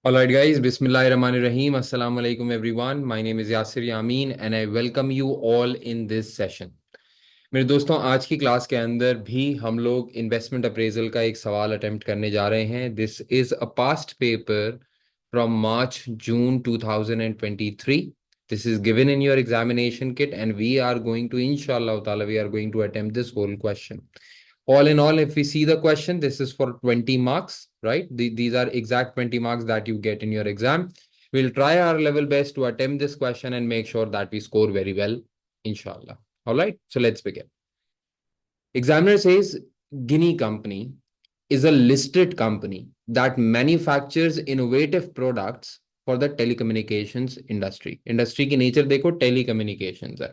All right, guys. Bismillahirrahmanirrahim. Assalamu alaikum, everyone. My name is Yasir Yamin, and I welcome you all in this session. मेरे दोस्तों, आज की class के अंदर भी हम लोग इन्वेस्टमेंट अप्रेजल का एक सवाल अटेम्प्ट करने जा रहे हैं. This is a past paper from March June 2023. This is given in your examination kit, and we are going to, inshallah ta'ala, we are going to attempt this whole question. All in all, if we see the question, this is for 20 marks, right? These are exact 20 marks that you get in your exam. We'll try our level best to attempt this question and make sure that we score very well, inshallah. All right, so let's begin. Examiner says Guinea Company is a listed company that manufactures innovative products for the telecommunications industry. Industry की nature देखो, telecommunications है.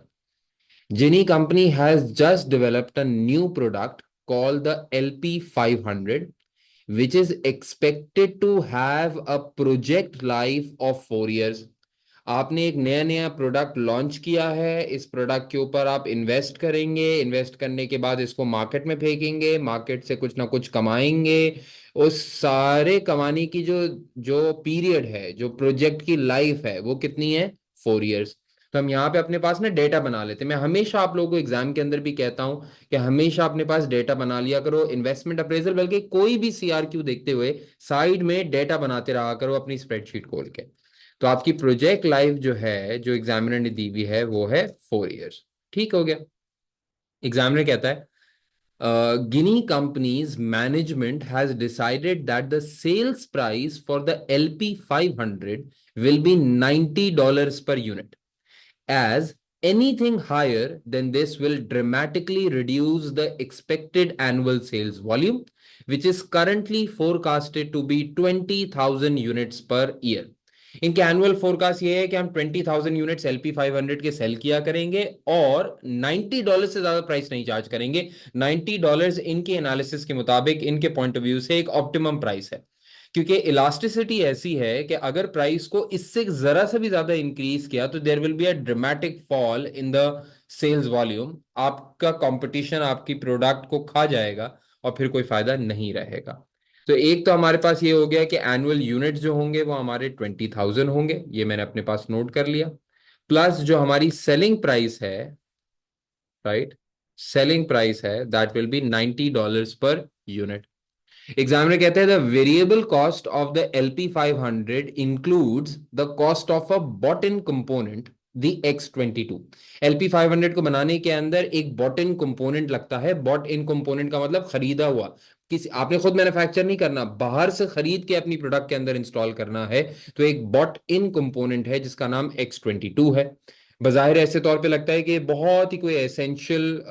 Guinea Company has just developed a new product called the LP500, which is expected to have a project life of 4 years. आपने एक नया नया product launch किया है. इस प्रोडक्ट के ऊपर आप इन्वेस्ट करेंगे. इन्वेस्ट करने के बाद इसको मार्केट में फेंकेंगे. मार्केट से कुछ ना कुछ कमाएंगे. उस सारे कमाने की जो जो पीरियड है, जो प्रोजेक्ट की लाइफ है, वो कितनी है? 4 इयर्स. तो हम यहाँ पे अपने पास ना डेटा बना लेते हैं. मैं हमेशा आप लोगों को एग्जाम के अंदर भी कहता हूं कि हमेशा अपने पास डेटा बना लिया करो. इन्वेस्टमेंट अप्रेजल बल्कि कोई भी सीआरक्यू देखते हुए साइड में डेटा बनाते रहा करो अपनी स्प्रेडशीट खोल के. तो आपकी प्रोजेक्ट लाइफ जो है, जो एग्जामिनर ने दी हुई है, वो है 4 इयर्स. ठीक हो गया. एग्जामिनर कहता है Guinea company's management has decided that the sales price for the LP500 will be $90 per unit, as anything higher than this will dramatically reduce the expected annual sales volume, which is currently forecasted to be 20,000 units per year. इनके annual forecast ये है कि हम 20,000 units LP500 के cell किया करेंगे और $90 से ज्यादा प्राइस नहीं चार्ज करेंगे. $90 इनके एनालिसिस के मुताबिक, इनके पॉइंट ऑफ व्यू से एक ऑप्टिमम प्राइस है. क्योंकि इलास्टिसिटी ऐसी है कि अगर प्राइस को इससे जरा से भी ज्यादा इंक्रीज किया तो there will be a dramatic fall in the sales volume. आपका कंपटीशन आपकी प्रोडक्ट को खा जाएगा और फिर कोई फायदा नहीं रहेगा. तो एक तो हमारे पास ये हो गया कि एनुअल यूनिट जो होंगे वो हमारे 20,000 होंगे. ये मैंने अपने पास नोट कर लिया. प्लस जो हमारी सेलिंग प्राइस है, राइट, सेलिंग प्राइस है, that will be $90 per unit. Examiner कहते हैं the variable cost of the LP500 includes the cost of a bought in component the X22. LP500 को बनाने के अंदर एक बॉट इन कंपोनेंट लगता है. बॉट इन कंपोनेंट का मतलब खरीदा हुआ. किसी आपने खुद मैन्युफैक्चर नहीं करना, बाहर से खरीद के अपनी प्रोडक्ट के अंदर इंस्टॉल करना है. तो एक बॉट इन कंपोनेंट है जिसका नाम X22 है. बाहिर ऐसे तौर पे लगता है कि बहुत ही कोई एसेंशियल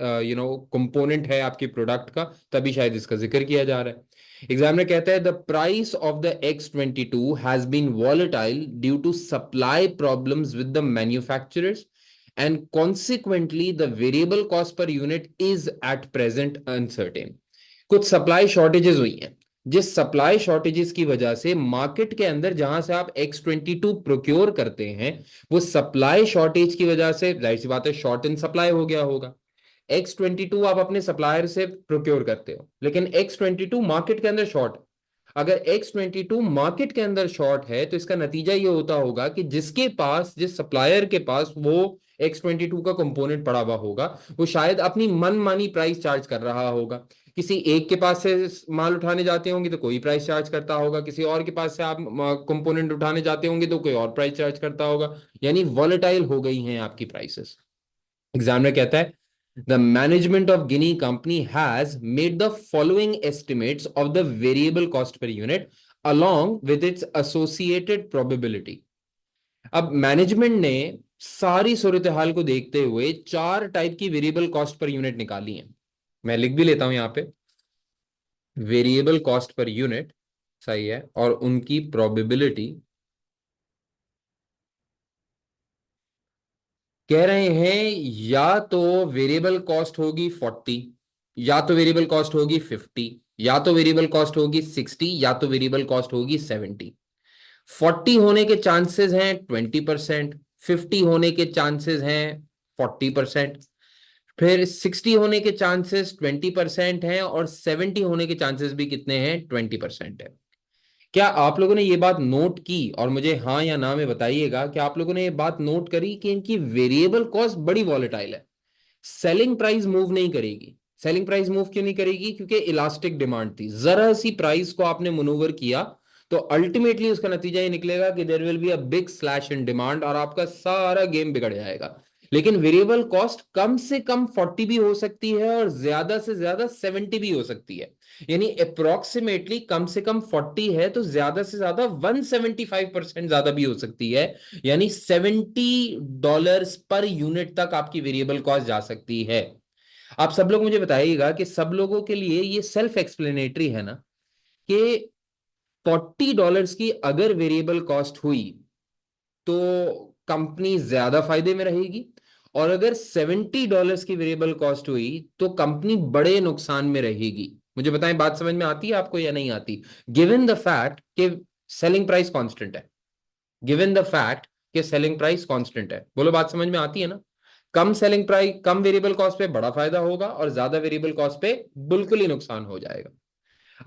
कंपोनेंट है आपके प्रोडक्ट का, तभी शायद इसका जिक्र किया जा रहा है. एग्जामिनर कहता है the price of the X22 has been volatile due to supply problems with the manufacturers and consequently the variable cost per unit is at present uncertain. कुछ सप्लाई शॉर्टेजेस हुई हैं. जिस सप्लाई शॉर्टेजेस की वजह से market के अंदर जहां से आप X22 प्रोक्योर करते हैं, वो सप्लाई शॉर्टेज की वजह से, जाहिर सी बात है, शॉर्ट इन सप्लाई हो गया होगा. X22 आप अपने सप्लायर से प्रोक्योर करते हो, लेकिन X22 मार्केट के अंदर शॉर्ट. अगर X22 मार्केट के अंदर शॉर्ट है तो इसका नतीजा ये होता होगा कि जिसके पास, जिस सप्लायर के पास वो X22 का कंपोनेंट पड़ा हुआ होगा, वो शायद अपनी मनमानी प्राइस चार्ज कर रहा होगा. किसी एक के पास से माल उठाने जाते होंगे तो कोई प्राइस चार्ज करता होगा. किसी और के पास से आप कंपोनेंट उठाने जाते होंगे तो कोई और प्राइस चार्ज करता होगा. यानी वॉलेटाइल हो गई हैं आपकी प्राइसेस. एग्जामिनर कहता है the management of Guinea company has made the following estimates of the variable cost per unit along with its associated probability. अब मैनेजमेंट ने सारी सूरत हाल को देखते हुए 4 टाइप की वेरिएबल कॉस्ट पर यूनिट निकाली है. मैं लिख भी लेता हूं यहां पे. वेरिएबल कॉस्ट पर यूनिट, सही है, और उनकी प्रोबेबिलिटी. कह रहे हैं या तो वेरिएबल कॉस्ट होगी 40, या तो वेरिएबल कॉस्ट होगी 50, या तो वेरिएबल कॉस्ट होगी 60, या तो वेरिएबल कॉस्ट होगी 70. 40 होने के चांसेस हैं 20%, 50 होने के चांसेस हैं 40%, फिर 60 होने के चांसेस 20% हैं और 70 होने के चांसेस भी कितने हैं? 20% है. क्या आप लोगों ने ये बात नोट की, और मुझे हाँ या ना में बताइएगा कि आप लोगों ने ये बात नोट करी कि इनकी वेरिएबल कॉस्ट बड़ी वॉलेटाइल है। सेलिंग प्राइस मूव नहीं करेगी। सेलिंग प्राइस मूव क्यों नहीं करेगी? क्योंकि इलास्टिक डिमांड थी। जरा सी प्राइस को आपने मनूवर किया तो अल्टीमेटली उसका नतीजा ये निकलेगा कि there will be a big slash in demand और आपका सारा गेम बिगड़ जाएगा। लेकिन वेरिएबल कॉस्ट कम से कम 40 भी हो सकती है और ज्यादा से ज्यादा 70 भी हो सकती है। यानी अप्रोक्सीमेटली कम से कम 40 है तो ज्यादा से ज्यादा 175% ज्यादा भी हो सकती है। यानी $70 पर यूनिट तक आपकी वेरिएबल कॉस्ट जा सकती है। आप सब लोग मुझे बताइएगा कि सब लोगों के लिए ये सेल्फ एक्सप्लेनेटरी है ना कि $40 की अगर वेरिएबल कॉस्ट हुई तो कंपनी ज्यादा फायदे में रहेगी, और अगर $70 की वेरिएबल कॉस्ट हुई तो कंपनी बड़े नुकसान में रहेगी। मुझे बताएं, बात समझ में आती है आपको या नहीं आती? गिवन द फैक्ट कि सेलिंग प्राइस कांस्टेंट है, गिवन द फैक्ट कि सेलिंग प्राइस कांस्टेंट है, बोलो बात समझ में आती है ना? कम सेलिंग प्राइस, कम वेरिएबल कॉस्ट पे बड़ा फायदा होगा और ज्यादा वेरिएबल कॉस्ट पे बिल्कुल ही नुकसान हो जाएगा।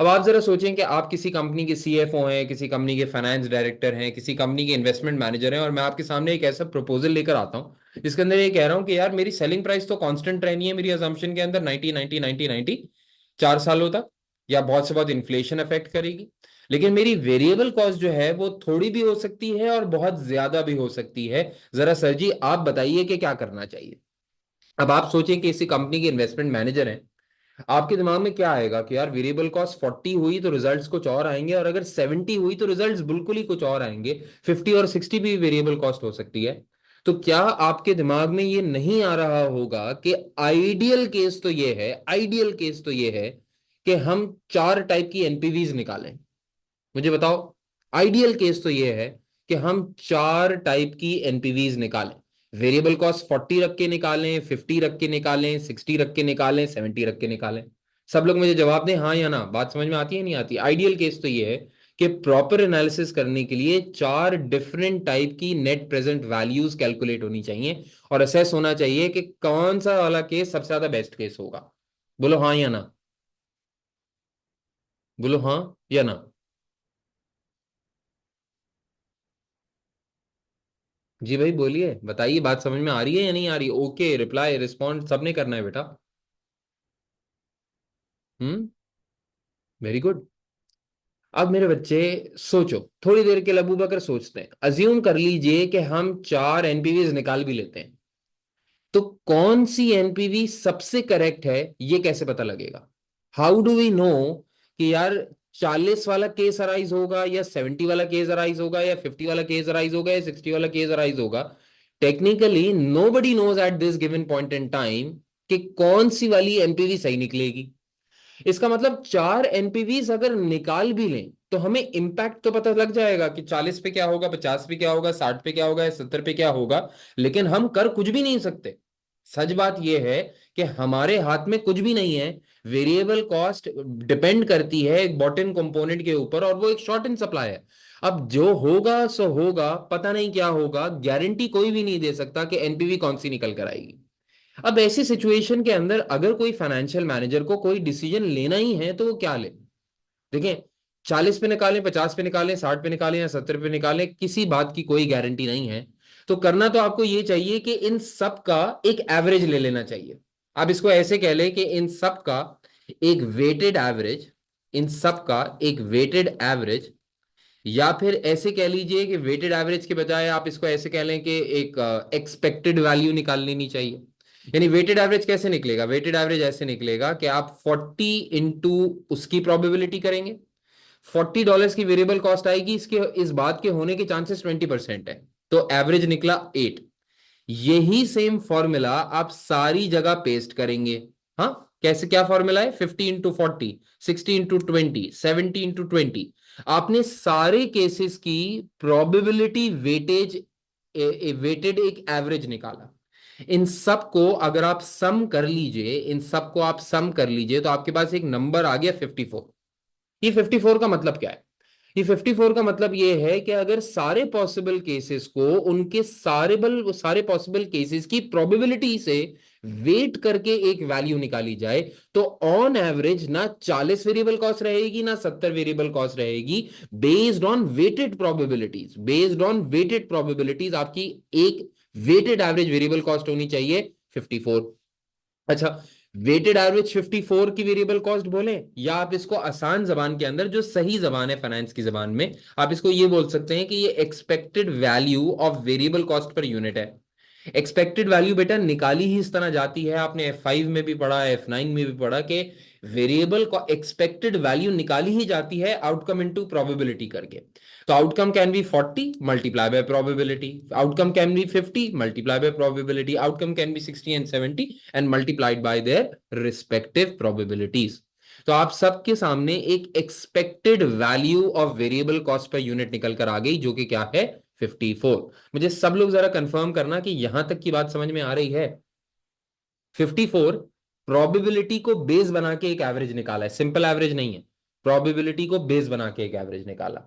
अब आप जरा सोचें कि आप किसी कंपनी के सीएफओ हैं, किसी कंपनी के फाइनेंस डायरेक्टर हैं, किसी कंपनी के इन्वेस्टमेंट मैनेजर हैं, और मैं आपके सामने एक ऐसा प्रपोजल लेकर आता हूं जिसके अंदर ये कह रहा हूं कि यार मेरी सेलिंग प्राइस तो कांस्टेंट रहनी है मेरी अजम्पशन के अंदर 90 90 90 90 4 सालों तक, या बहुत से बहुत इन्फ्लेशन अफेक्ट करेगी। लेकिन मेरी वेरिएबल कॉस्ट जो है वो थोड़ी भी हो सकती है और बहुत ज्यादा भी हो सकती है। जरा सर जी आप बताइए कि क्या करना चाहिए। अब आप सोचें कि इसी कंपनी के इन्वेस्टमेंट मैनेजर हैं, आपके दिमाग में क्या आएगा कि यार वेरिएबल कॉस्ट 40 हुई तो रिजल्ट्स कुछ और आएंगे, और अगर 70 हुई तो रिजल्ट्स बिल्कुल ही कुछ और आएंगे। 50 और 60 भी वेरिएबल कॉस्ट हो सकती है। तो क्या आपके दिमाग में ये नहीं आ रहा होगा कि आइडियल केस तो ये है, आइडियल केस तो ये है कि हम 4 टाइप की एनपीवीज निकालें? मुझे बताओ। आइडियल केस तो ये है कि हम 4 टाइप की एनपीवीज निकालें। वेरिएबल कॉस्ट 40 रख के निकालें, 50 रख के निकालें, 60 रख के निकालें, 70 रख के निकालें। सब लोग मुझे जवाब दें हाँ या ना। बात समझ में आती है नहीं आती? आइडियल केस तो ये है कि प्रॉपर एनालिसिस करने के लिए 4 डिफरेंट टाइप की नेट प्रेजेंट वैल्यूज कैलकुलेट होनी चाहिए और असेस होना चाहिए कि कौन सा वाला केस सबसे ज्यादा बेस्ट केस होगा। बोलो हाँ या ना। बोलो हाँ या ना। जी भाई बोलिए, बताइए, बात समझ में आ रही है या नहीं आ रही? ओके, रिप्लाई रिस्पॉन्ड सबने करना है बेटा। हम्म। Very good. अब मेरे बच्चे सोचो, थोड़ी देर के लिए अबू बकर सोचते हैं। अज्यूम कर लीजिए कि हम 4 एनपीवीज निकाल भी लेते हैं, तो कौन सी एनपीवी सबसे करेक्ट है ये कैसे पता लगेगा? हाउ डू वी नो कि यार 40 वाला केस अराइज होगा या 70 वाला केस अराइज होगा या 50 वाला केस अराइज होगा या 60 वाला केस अराइज होगा? Technically nobody knows at this given point in time कि कौन सी वाली एनपीवी सही निकलेगी। इसका मतलब 4 एनपीवीज अगर निकाल भी लें तो हमें इंपैक्ट तो पता लग जाएगा कि 40 पे क्या होगा, 50 पे क्या होगा, 60 पे क्या होगा या 70 पे क्या होगा। लेकिन हम कर कुछ भी नहीं सकते। सच बात यह है कि हमारे हाथ में कुछ भी नहीं है। वेरिएबल कॉस्ट डिपेंड करती है एक बॉटम कंपोनेंट के ऊपर, और वो एक शॉर्ट इन सप्लाई है। अब जो होगा सो होगा, पता नहीं क्या होगा, गारंटी कोई भी नहीं दे सकता कि एनपीवी कौन सी निकल कर आएगी। अब ऐसी सिचुएशन के अंदर अगर कोई फाइनेंशियल मैनेजर को कोई डिसीजन लेना ही है तो वो क्या ले? देखें, 40 पे निकालें, 50 पे निकालें, 60 पे निकालें या 70 पे निकालें, किसी बात की कोई गारंटी नहीं है। तो करना तो आपको ये चाहिए कि इन सब का एक एवरेज ले लेना चाहिए। आप इसको ऐसे कह लें कि इन सब का एक वेटेड एवरेज, इन सब का एक वेटेड एवरेज, या फिर ऐसे कह लीजिए कि वेटेड एवरेज के बजाय आप इसको ऐसे कह लें कि एक एक्सपेक्टेड वैल्यू निकाल लेनी चाहिए। यानी वेटेड एवरेज कैसे निकलेगा? वेटेड एवरेज ऐसे निकलेगा कि आप 40 इंटू उसकी प्रोबेबिलिटी करेंगे। $40 की वेरिएबल कॉस्ट आएगी, इसके इस बात के होने के चांसेस 20% है, तो एवरेज निकला 8। यही सेम फॉर्मूला आप सारी जगह पेस्ट करेंगे। हाँ, कैसे, क्या फॉर्मूला है? 50 इंटू 40, 60 इंटू 20, 70 इंटू 20। आपने सारे केसेस की प्रोबेबिलिटी वेटेज, वेटेड एक एवरेज निकाला। इन सब को अगर आप सम कर लीजिए, इन सब को आप सम कर लीजिए तो आपके पास एक नंबर आ गया 54। ये 54 का मतलब क्या है? ये 54 का मतलब ये है कि अगर सारे पॉसिबल केसेस को उनके सारे पॉसिबल केसेस की प्रोबेबिलिटी से वेट करके एक वैल्यू निकाली जाए तो ऑन एवरेज ना 40 वेरिएबल कॉस्ट रहेगी ना 70 वेरिएबल कॉस्ट रहेगी, based on weighted probabilities. Based on weighted probabilities आपकी एक वेटेड एवरेज वेरिएबल कॉस्ट होनी चाहिए 54। अच्छा, वेटेड एवरेज 54 की वेरिएबल कॉस्ट बोले, या आप इसको आसान जबान के अंदर, जो सही जबान है फाइनेंस की जबान में, आप इसको ये बोल सकते हैं कि ये expected value of variable cost per unit है। एक्सपेक्टेड वैल्यू बेटा निकाली ही इस तरह जाती है, आपने F5 में भी पढ़ा, F9 में भी पढ़ा कि वेरिएबल का एक्सपेक्टेड वैल्यू निकाली ही जाती है आउटकम इनटू प्रोबेबिलिटी करके। तो outcome can be 40 multiply by probability, outcome can be 50 multiply by probability, outcome can be 60 and 70 and multiplied by their respective probabilities. तो आप सबके सामने एक expected value of variable cost per unit निकल कर आ गई, जो कि क्या है 54। मुझे सब लोग जरा कंफर्म करना कि यहां तक की बात समझ में आ रही है। 54 प्रोबेबिलिटी को बेस बना के एक एवरेज निकाला है, सिंपल एवरेज नहीं है, प्रोबेबिलिटी को बेस बना के एक एवरेज निकाला।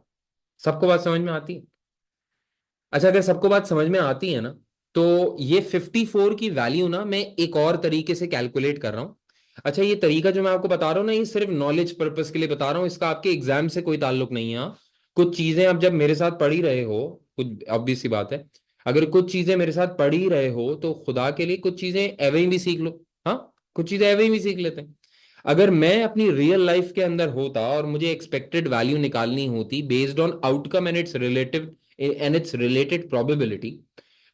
सबको बात समझ में आती है? अच्छा, अगर सबको बात समझ में आती है ना, तो ये 54 की वैल्यू ना मैं एक और तरीके से कैलकुलेट कर रहा हूं। अच्छा, ये तरीका जो मैं आपको बता रहा हूं ना, ये सिर्फ नॉलेज पर्पस के लिए बता रहा हूं, इसका आपके एग्जाम से कोई ताल्लुक नहीं है। हाँ, कुछ चीजें आप जब मेरे साथ पढ़ ही रहे हो, कुछ ऑब्वियस सी बात है, अगर कुछ चीजें मेरे साथ पढ़ ही रहे हो तो खुदा के लिए कुछ चीजें एवे ही भी सीख लो। हाँ, कुछ चीजें एवे ही भी सीख लेते हैं। अगर मैं अपनी रियल लाइफ के अंदर होता और मुझे एक्सपेक्टेड वैल्यू निकालनी होती based on outcome and it's related probability,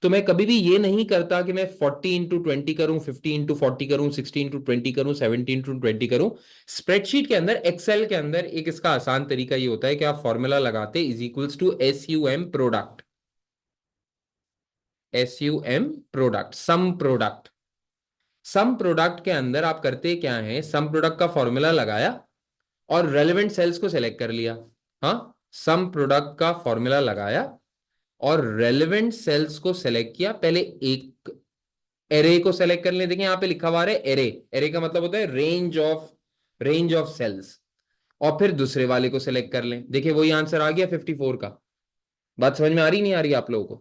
तो मैं कभी भी ये नहीं करता कि मैं 40 × 20 करूं, 50 × 40 करूं, 60 × 20 करूं, 70 × 20 करूं। स्प्रेडशीट के अंदर, एक्सेल के अंदर एक इसका आसान तरीका ये होता है कि आप फॉर्मूला लगाते is equals to SUM product, SUM product, sum product. Sum product के अंदर आप करते क्या है, सम प्रोडक्ट का फॉर्मूला लगाया और रेलेवेंट सेल्स को सिलेक्ट कर लिया। हाँ, सम प्रोडक्ट का फॉर्मूला लगाया और रेलेवेंट सेल्स को सिलेक्ट किया। पहले एक एरे को सिलेक्ट कर लें, देखिए यहां पे लिखा हुआ है एरे, एरे का मतलब होता है रेंज ऑफ सेल्स। और फिर दूसरे वाले को सिलेक्ट कर लें, देखिए वही आंसर आ गया 54 का। बात समझ में आ रही नहीं आ रही आप लोगों को?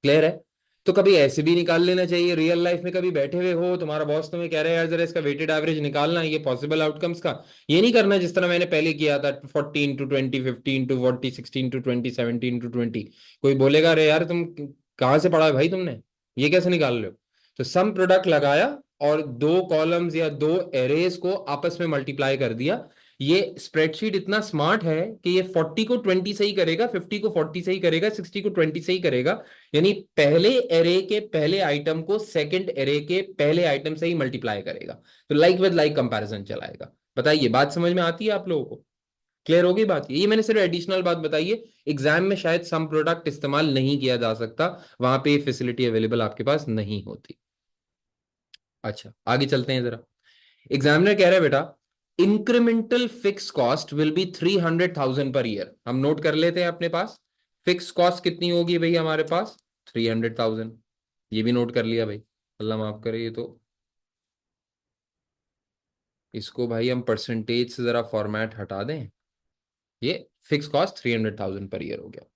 क्लियर है? तो कभी ऐसे भी निकाल लेना चाहिए रियल लाइफ में, कभी बैठे हुए हो तुम्हारा बॉस तुम्हें कह रहा है यार जरा इसका वेटेड एवरेज निकालना है, ये पॉसिबल आउटकम्स का। ये नहीं करना जिस तरह मैंने पहले किया था, 40 × 20, 50 × 40, 16 × 20, 17 × 20। कोई बोलेगा अरे यार तुम कहाँ से पढ़ा है भाई तुमने, ये कैसे निकाल रहे हो? तो सम प्रोडक्ट लगाया और दो कॉलम्स या दो एरेज को आपस में मल्टीप्लाई कर दिया। ये स्प्रेडशीट इतना स्मार्ट है कि ये 40 को 20 से ही करेगा, 50 को 40 से ही करेगा, 60 को 20 से ही करेगा। यानी पहले एरे के पहले आइटम को सेकंड एरे के पहले आइटम से ही मल्टीप्लाई करेगा। तो लाइक विद लाइक कंपैरिजन चलाएगा। बताइए बात समझ में आती है आप लोगों को? क्लियर होगी बात? ये मैंने सिर्फ एडिशनल बात बताई है, एग्जाम में शायद सम प्रोडक्ट इस्तेमाल नहीं किया जा सकता, वहां पे फैसिलिटी अवेलेबल आपके पास नहीं होती। अच्छा, आगे चलते हैं जरा। एग्जामिनर कह रहा है बेटा incremental fix cost will be 300,000 per year. हम नोट कर लेते हैं अपने पास, फिक्स कॉस्ट कितनी होगी भाई हमारे पास 300,000। ये भी नोट कर लिया भाई, अल्लाह माफ करे। ये तो इसको भाई हम परसेंटेज से जरा फॉर्मेट हटा दें। ये फिक्स कॉस्ट 300,000 पर ईयर हो गया।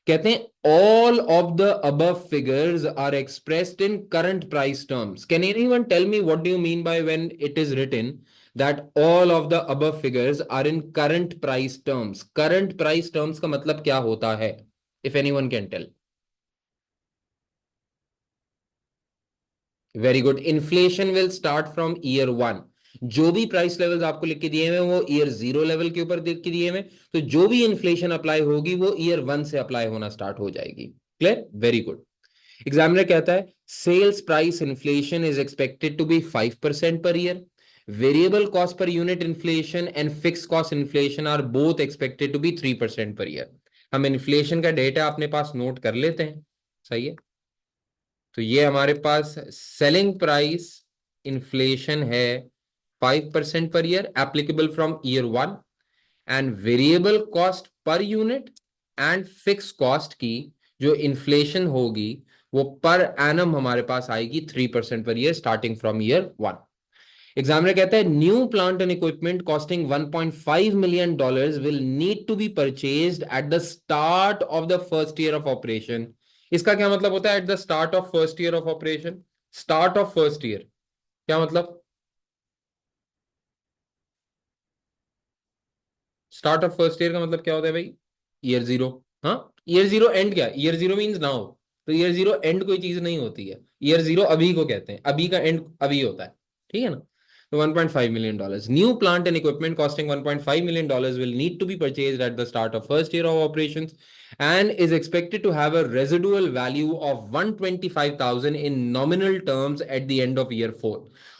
कहते हैं all of the above figures are expressed in current price terms. Can anyone tell me what do you mean by when it is written that all of the above figures are in current price terms? Current price terms का मतलब क्या होता है? If anyone can tell. Very good, inflation will start from year 1। जो भी price levels आपको लिख के दिए हुए वो ईयर 0 लेवल के ऊपर लिख के दिए हुए, तो जो भी इन्फ्लेशन अप्लाई होगी वो ईयर 1 से अप्लाई होना स्टार्ट हो जाएगी। क्लियर? Very good. एग्जामिनर कहता है sales price inflation is expected to be 5% per year. Variable cost per unit inflation and fix cost inflation are both expected to be 3% per year. हम inflation का data अपने पास note कर लेते हैं, सही है? तो ये हमारे पास सेलिंग प्राइस इन्फ्लेशन है 5% per year, applicable from year 1। And variable cost per unit and fix cost की जो इन्फ्लेशन होगी वो पर एनम हमारे पास आएगी 3% per year starting from year 1। Examiner कहता है new plant and equipment costing $1.5 million will need to be purchased at the start of the first year of operation. इसका क्या मतलब होता है at the start of first year of operation? Start of first year क्या मतलब? Start of first year का मतलब क्या होता है भाई? Year zero. हाँ, ईयर जीरो एंड क्या? Year zero means now. तो ईयर जीरो एंड कोई चीज नहीं होती है, ईयर जीरो अभी को कहते हैं, अभी का एंड अभी होता है, ठीक है ना? तो $1.5 million. New plant and equipment costing $1.5 million will need to be purchased at the start of first year of operations and is expected to have a residual value of 125,000 in nominal terms at the end of year 4.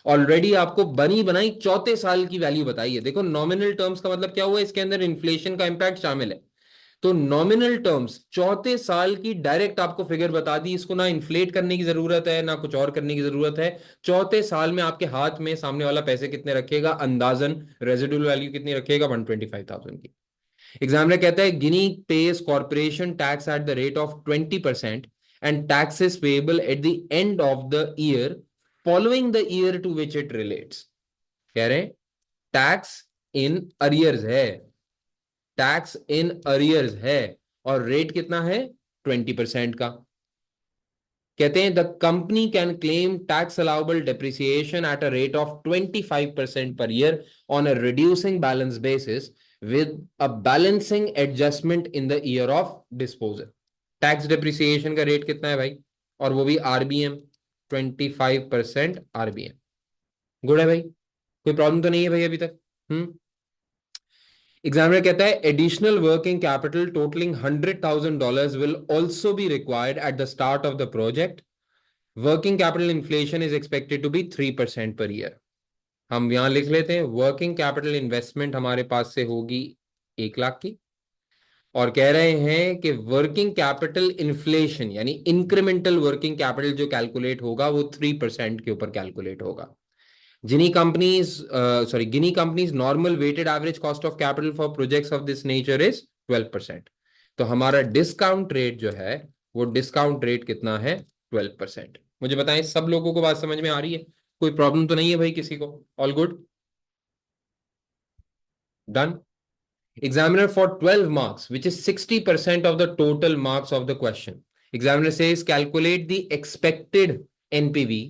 Already आपको बनी बनाई चौथे साल की value बताई है। देखो nominal terms का मतलब क्या हुआ, इसके अंदर इन्फ्लेशन का इंपैक्ट शामिल है। तो नॉमिनल टर्म्स चौथे साल की डायरेक्ट आपको फिगर बता दी, इसको ना इन्फ्लेट करने की जरूरत है ना कुछ और करने की जरूरत है। चौथे साल में आपके हाथ में सामने वाला पैसे कितने रखेगा, अंदाजन रेजिडुअल वैल्यू कितनी रखेगा, 125,000 की। एग्जामिनर कहता है Guinea pays corporation tax at the rate of 20% and taxes payable at the end of the year following the year to which it relates. कह रहे हैं टैक्स इन अरियर्स है, टैक्स इन अरियर्स है, और rate कितना है, 20% का। कहते हैं the company can claim tax allowable depreciation at a rate of 25% per year on a reducing balance basis with a balancing adjustment in the year of disposal. Tax depreciation का rate कितना है भाई, और वो भी आरबीएम, 25% आरबीएम। गुड है भाई, कोई प्रॉब्लम तो नहीं है भाई अभी तक? एग्जामिनर कहता है additional working capital totalling $100,000 will also be required at the start of the project. Working capital inflation is expected to be 3% per year. हम यहां लिख लेते हैं वर्किंग कैपिटल इन्वेस्टमेंट हमारे पास से होगी 1 लाख की, और कह रहे हैं कि वर्किंग कैपिटल इन्फ्लेशन यानी इंक्रीमेंटल वर्किंग कैपिटल जो कैलकुलेट होगा वो 3% के ऊपर कैलकुलेट होगा। Guinea companies normal weighted average cost of capital for projects of this nature is 12%। तो हमारा डिस्काउंट रेट जो है वो डिस्काउंट रेट कितना है, 12%। मुझे बताएं सब लोगों को बात समझ में आ रही है? कोई प्रॉब्लम तो नहीं है भाई किसी को? All good, done. Examiner for 12 marks, which is 60% of the total marks of the question. Examiner says calculate the expected NPV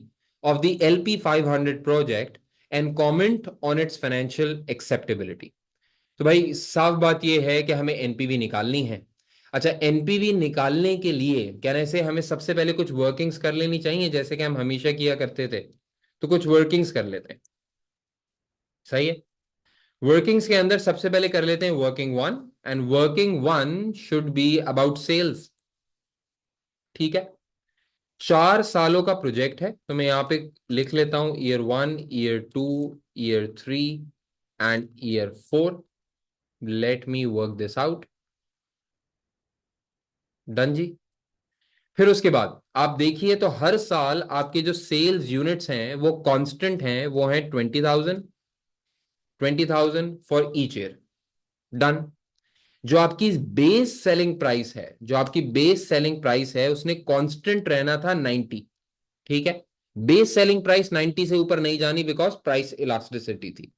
of the LP 500 project and comment on its financial acceptability. तो भाई साफ बात यह है कि हमें NPV निकालनी है। अच्छा, एनपीवी निकालने के लिए कहने से हमें सबसे पहले कुछ वर्किंग्स कर लेनी चाहिए, जैसे कि हम हमेशा किया करते थे। तो कुछ वर्किंग्स कर लेते हैं, सही है? वर्किंग्स के अंदर सबसे पहले कर लेते हैं working one, and working one should be about sales. ठीक है, 4 सालों का प्रोजेक्ट है, तो मैं यहां पे लिख लेता हूं year 1, year 2, year 3 and year 4। Let me work this out. Done जी। फिर उसके बाद आप देखिए तो हर साल आपके जो सेल्स यूनिट्स हैं वो कांस्टेंट हैं, वो हैं 20,000, 20,000 फॉर ईच ईयर। डन। जो आपकी बेस सेलिंग प्राइस है, जो आपकी बेस सेलिंग प्राइस है उसने कांस्टेंट रहना था 90। ठीक है, बेस सेलिंग प्राइस 90 से ऊपर नहीं जानी, बिकॉज प्राइस इलास्टिसिटी थी।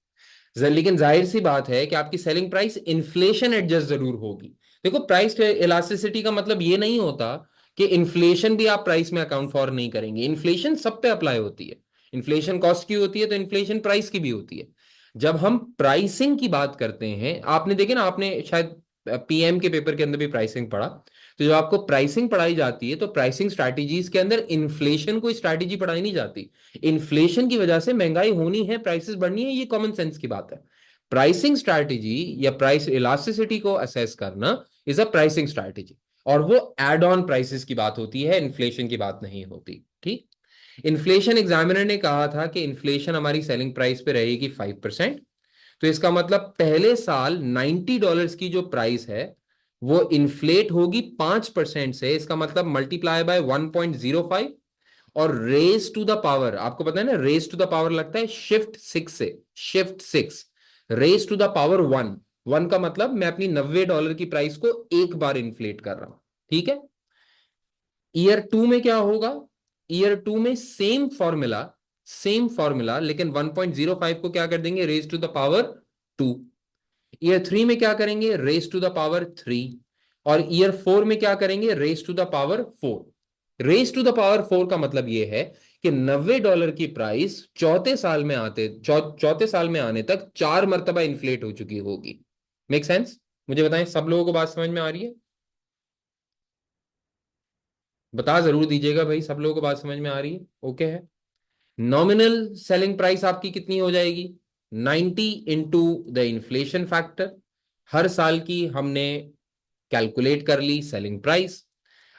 लेकिन जाहिर सी बात है कि आपकी सेलिंग प्राइस इन्फ्लेशन एडजस्ट जरूर होगी। देखो प्राइस इलास्टिसिटी का मतलब ये नहीं होता कि इन्फ्लेशन भी आप प्राइस में अकाउंट फॉर नहीं करेंगे। इन्फ्लेशन सब पे अप्लाई होती है, इन्फ्लेशन कॉस्ट की होती है तो इन्फ्लेशन प्राइस की भी होती है। जब हम प्राइसिंग की बात करते हैं, आपने देखे ना, आपने शायद पीएम के पेपर के अंदर भी प्राइसिंग पढ़ा, तो जब आपको प्राइसिंग पढ़ाई जाती है तो प्राइसिंग स्ट्रैटेजीज के अंदर इन्फ्लेशन कोई स्ट्रैटेजी पढ़ाई नहीं जाती। इन्फ्लेशन की वजह से महंगाई होनी है, प्राइसेस बढ़नी है, ये कॉमन सेंस की बात है। प्राइसिंग स्ट्रैटेजी या प्राइस इलास्टिसिटी को असेस करना इज अ प्राइसिंग स्ट्रैटेजी, और वो एड ऑन प्राइसेस की बात होती है, इन्फ्लेशन की बात नहीं होती। ठीक। इन्फ्लेशन एग्जामिनर ने कहा था कि इन्फ्लेशन हमारी सेलिंग प्राइस पे रहेगी 5%। तो इसका मतलब पहले साल $90 की जो प्राइस है वो इन्फ्लेट होगी 5% से। इसका मतलब मल्टीप्लाई बाय 1.05, और रेज टू द पावर, आपको पता है ना रेज टू द पावर लगता है शिफ्ट 6 से, shift 6, raise to the power 1। 1 का मतलब मैं अपनी $90 की प्राइस को एक बार इन्फ्लेट कर रहा हूं। ठीक है। ईयर 2 में क्या होगा? ईयर 2 में सेम फॉर्मूला, सेम फॉर्मूला, लेकिन 1.05 को क्या कर देंगे, raise to the power 2। Year 3 में क्या करेंगे, रेज टू द पावर 3। और ईयर 4 में क्या करेंगे, raise to the power 4। Raise to the power 4 का मतलब यह है कि $90 की प्राइस चौथे साल में आने तक 4 मरतबा इन्फ्लेट हो चुकी होगी। Make sense? मुझे बताएं, सब लोगों को बात समझ में आ रही है? बता जरूर दीजिएगा भाई, सब लोगों को बात समझ में आ रही है? ओके है। नॉमिनल सेलिंग प्राइस आपकी कितनी हो जाएगी? 90 इंटू द इन्फ्लेशन फैक्टर। हर साल की हमने कैलकुलेट कर ली सेलिंग प्राइस।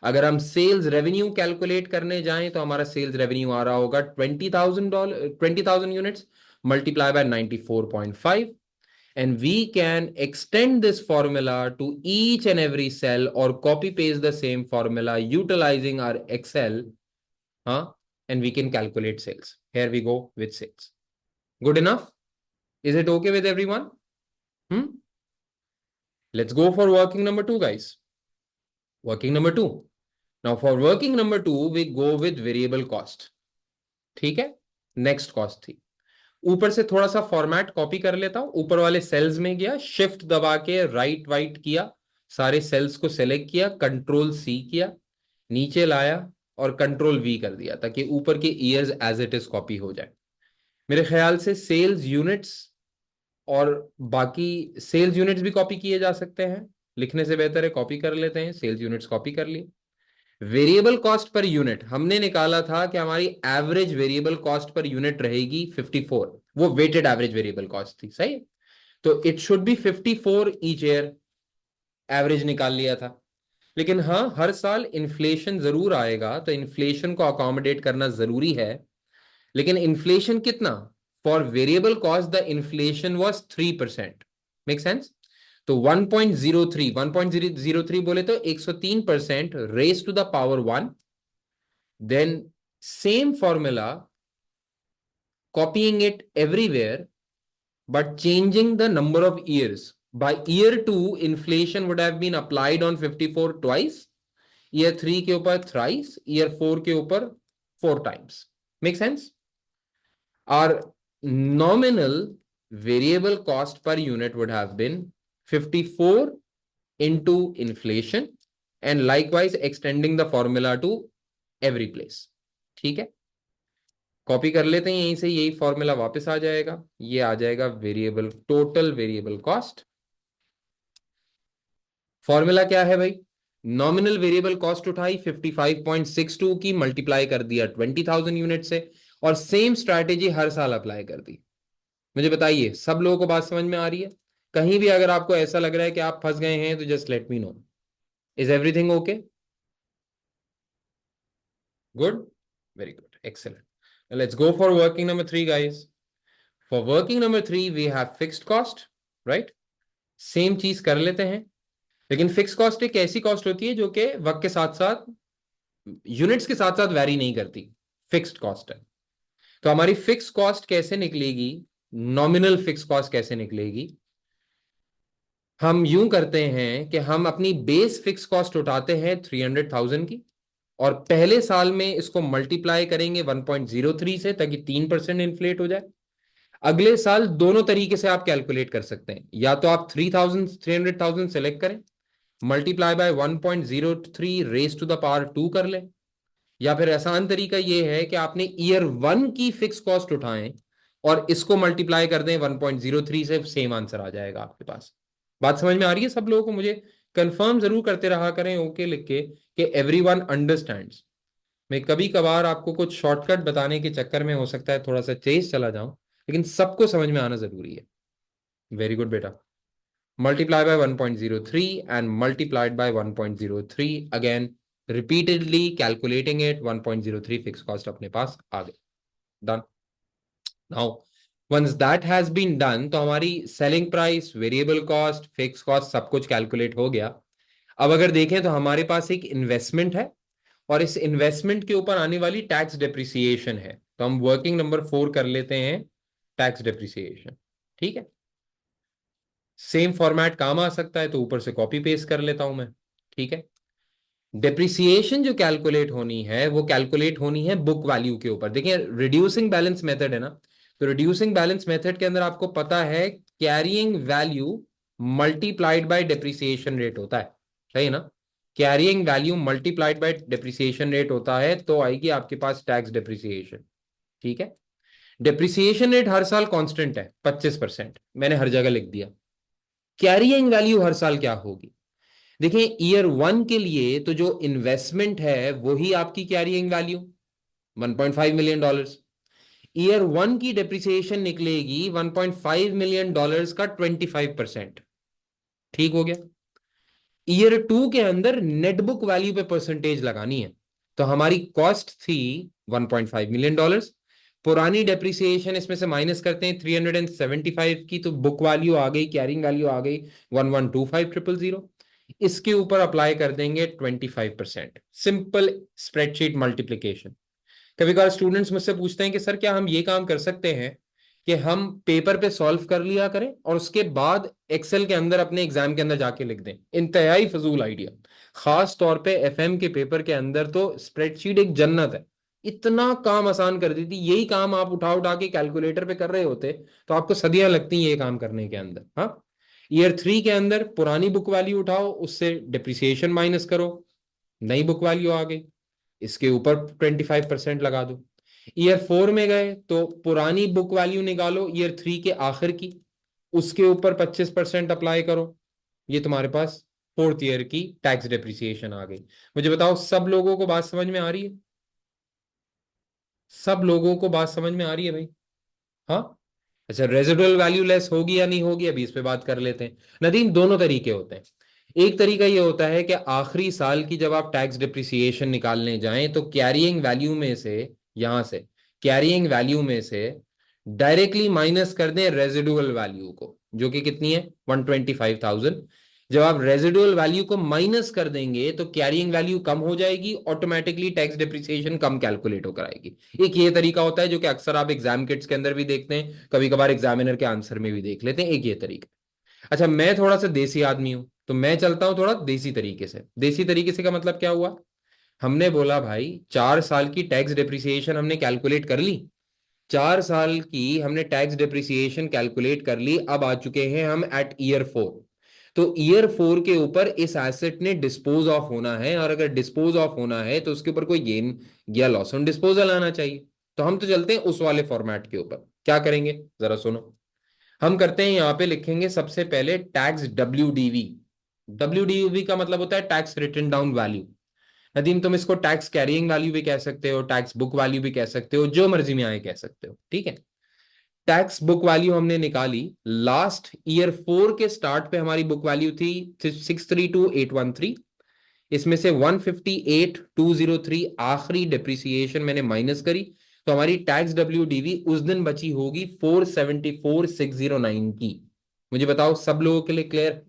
अगर हम सेल्स रेवेन्यू कैलकुलेट करने जाएं तो हमारा सेल्स रेवेन्यू आ रहा होगा $20,000, 20,000 units, multiply by 94.5, and we can extend this formula to each and every cell or copy paste the same formula utilizing our Excel, huh? And we can calculate sales. Here we go with sales. Good enough? Is it okay with everyone? Hmm? Let's go for working number 2, guys. Working number 2. Now for working number 2, we go with variable cost. ठीक है? Next cost थी। ऊपर से थोड़ा सा format copy कर लेता हूं। ऊपर वाले सेल्स में गया, शिफ्ट दबा के राइट वाइट किया, सारे सेल्स को सेलेक्ट किया, कंट्रोल सी किया, नीचे लाया और कंट्रोल वी कर दिया ताकि ऊपर के years as it is copy हो जाए। मेरे ख्याल से सेल्स यूनिट्स और बाकी सेल्स यूनिट्स भी कॉपी किए जा सकते हैं। लिखने से बेहतर है कॉपी कर लेते हैं। सेल्स यूनिट्स कॉपी कर लिए। वेरिएबल कॉस्ट पर यूनिट हमने निकाला था कि हमारी average variable cost per unit रहेगी 54। वो वेटेड एवरेज वेरिएबल कॉस्ट थी, सही। तो it should be 54 each year. Average निकाल लिया था। लेकिन हाँ, हर साल इन्फ्लेशन जरूर आएगा तो इन्फ्लेशन को अकोमोडेट करना जरूरी है। लेकिन इन्फ्लेशन कितना? For variable cost the inflation was 3%। Make sense? तो 1.03 बोले तो 103% raise to the power 1। Then same formula, copying it everywhere but changing the number of years. By year 2 inflation would have been applied on 54 twice, year 3 के ऊपर thrice, year 4 के ऊपर 4 times. Make sense? Our nominal variable cost per unit would have been 54 into inflation and likewise extending the formula to every place. ठीक है? Copy कर लेते हैं यहीं से, यही फॉर्मूला वापस आ जाएगा। ये आ जाएगा variable, total variable cost. Formula क्या है भाई? नॉमिनल वेरिएबल कॉस्ट उठाई 55.62 की, मल्टीप्लाई कर दिया 20,000 यूनिट से, और सेम स्ट्रैटेजी हर साल अप्लाई कर दी। मुझे बताइए, सब लोगों को बात समझ में आ रही है? कहीं भी अगर आपको ऐसा लग रहा है कि आप फंस गए हैं तो just let me know. Is everything okay? Good, very good, excellent. Let's go for working number 3, guys. For working number 3, we have fixed cost, right? Same चीज कर लेते हैं। लेकिन फिक्स कॉस्ट एक ऐसी कॉस्ट होती है जो कि वक्त के साथ साथ, यूनिट्स के साथ साथ वैरी नहीं करती। फिक्स्ड कॉस्ट है। तो हमारी फिक्स कॉस्ट कैसे निकलेगी? नॉमिनल फिक्स कॉस्ट कैसे निकलेगी? हम यूं करते हैं कि हम अपनी बेस फिक्स कॉस्ट उठाते हैं 300,000 की, और पहले साल में इसको मल्टीप्लाई करेंगे 1.03 से ताकि 3% इन्फ्लेट हो जाए। अगले साल दोनों तरीके से आप कैलकुलेट कर सकते हैं। या तो आप 300,000 सेलेक्ट करें, multiply by 1.03 raise to the power 2 कर लें, या फिर आसान तरीका यह है कि आपने ईयर 1 की फिक्स कॉस्ट उठाएं और इसको मल्टीप्लाई कर दें 1.03 से, सेम आंसर आ जाएगा आपके पास। बात समझ में आ रही है सब लोगों को? मुझे कंफर्म जरूर करते रहा करें ओके लिख के कि एवरीवन अंडरस्टैंड्स। मैं कभी कभार आपको कुछ शॉर्टकट बताने के चक्कर में हो सकता है थोड़ा सा तेज चला जाऊं, लेकिन सबको समझ में आना जरूरी है। वेरी गुड बेटा। Multiply by 1.03 and multiplied by 1.03 again, repeatedly calculating it, 1.03 fixed cost अपने पास आ गए। Done. Now once that has been done, तो हमारी selling price, variable cost, fix cost सब कुछ कैलकुलेट हो गया। अब अगर देखें तो हमारे पास एक इन्वेस्टमेंट है और इस इन्वेस्टमेंट के ऊपर आने वाली टैक्स डिप्रिसिएशन है। तो हम वर्किंग नंबर 4 कर लेते हैं, टैक्स डिप्रिसिएशन। ठीक है? सेम फॉर्मेट काम आ सकता है तो ऊपर से कॉपी पेस्ट कर लेता हूं मैं। ठीक है? डिप्रिसिएशन जो कैलकुलेट होनी है वो कैलकुलेट होनी है बुक वैल्यू के ऊपर। देखिए, रिड्यूसिंग बैलेंस मेथड है ना, तो रिड्यूसिंग बैलेंस मेथड के अंदर आपको पता है carrying value multiplied by depreciation rate होता है, सही है ना? Carrying value multiplied by depreciation rate होता है, तो आएगी आपके पास टैक्स डिप्रिसिएशन। ठीक है, डिप्रिसिएशन रेट हर साल कांस्टेंट है 25%, मैंने हर जगह लिख दिया। कैरिंग वैल्यू हर साल क्या होगी? देखिए, ईयर 1 के लिए तो जो इन्वेस्टमेंट है वही आपकी कैरिंग वैल्यू, $1.5 मिलियन। ईयर 1 की डेप्रिसिएशन निकलेगी $1.5 मिलियन का 25%। ठीक हो गया। ईयर 2 के अंदर नेटबुक वैल्यू पे परसेंटेज लगानी है, तो हमारी कॉस्ट थी $1.5 मिलियन। पुरानी डेप्रिसिएशन इसमें से माइनस करते हैं 375 की, तो बुक वैल्यू आ गई, कैरिंग वैल्यू आ गई 1,125,000। इसके ऊपर अप्लाई कर देंगे 25%। Simple spreadsheet multiplication. कभी कभार स्टूडेंट्स मुझसे पूछते हैं कि सर क्या हम ये काम कर सकते हैं कि हम पेपर पे सॉल्व कर लिया करें और उसके बाद एक्सेल के अंदर अपने एग्जाम के अंदर जाके लिख दें। इंतहाई फजूल आइडिया। खास तौर पे एफएम के पेपर के अंदर तो स्प्रेडशीट एक जन्नत है, इतना काम आसान कर दी थी। यही काम आप उठा उठा के कैलकुलेटर पे कर रहे होते तो आपको सदियां लगती ये काम करने के अंदर। हाँ, ईयर 3 के अंदर पुरानी बुक वैल्यू उठाओ, उससे डिप्रिसिएशन माइनस करो, नई बुक वैल्यू आ गई, इसके ऊपर 25% लगा दो। ईयर 4 में गए तो पुरानी बुक वैल्यू निकालो ईयर 3 के आखिर की, उसके ऊपर 25% अप्लाई करो। ये तुम्हारे पास फोर्थ ईयर की टैक्स डेप्रिसिएशन आ गई। मुझे बताओ, सब लोगों को बात समझ में आ रही है? सब लोगों को बात समझ में आ रही है भाई? हाँ। अच्छा, रेजिडुअल वैल्यू लेस होगी या नहीं होगी, अभी इस पे बात कर लेते हैं। नदीम, दोनों तरीके होते हैं। एक तरीका ये होता है कि आखिरी साल की जब आप टैक्स डिप्रिसिएशन निकालने जाएं तो कैरियंग वैल्यू में से, यहां से कैरियंग वैल्यू में से डायरेक्टली माइनस कर दें रेजिडुअल वैल्यू को, जो कि कितनी है, 125,000। जब आप रेजिडुअल वैल्यू को माइनस कर देंगे तो कैरियंग वैल्यू कम हो जाएगी, ऑटोमेटिकली टैक्स डिप्रिसिएशन कम कैलकुलेट होकर आएगी। एक ये तरीका होता है जो कि अक्सर आप एग्जाम किट्स के अंदर भी देखते हैं, कभी कभार एग्जामिनर के आंसर में भी देख लेते हैं, एक ये तरीका। अच्छा, मैं थोड़ा सा देसी आदमी हूं तो मैं चलता हूं थोड़ा देसी तरीके से। देसी तरीके से का मतलब क्या हुआ? हमने बोला भाई 4 साल की टैक्स डिप्रिसिएशन हमने कैलकुलेट कर ली, 4 साल की हमने टैक्स डिप्रिसिएशन कैलकुलेट कर ली, अब आ चुके हैं हम एट ईयर 4। तो ईयर 4 के ऊपर इस एसेट ने डिस्पोज ऑफ होना है, और अगर डिस्पोज ऑफ होना है तो उसके ऊपर कोई गेन या लॉस ऑन डिस्पोजल आना चाहिए। तो हम तो चलते हैं उस वाले फॉर्मेट के ऊपर। क्या करेंगे जरा सुनो। हम करते हैं, यहां पे लिखेंगे सबसे पहले tax W D V. W D V का मतलब होता है tax written down value. Nadeem, तुम इसको टैक्स कैरिंग वैल्यू भी कह सकते हो, टैक्स बुक वैल्यू भी कह सकते हो, जो मर्जी में आए कह सकते हो, ठीक है। टैक्स बुक वैल्यू हमने निकाली। लास्ट ईयर 4 के स्टार्ट पे हमारी बुक वैल्यू थी 632,813। इसमें से 158,203 आखिरी डिप्रिसिएशन मैंने माइनस करी, तो हमारी टैक्स डब्ल्यू डी वी उस दिन बची होगी 474,609 की। मुझे बताओ, सब लोगों के लिए क्लियर?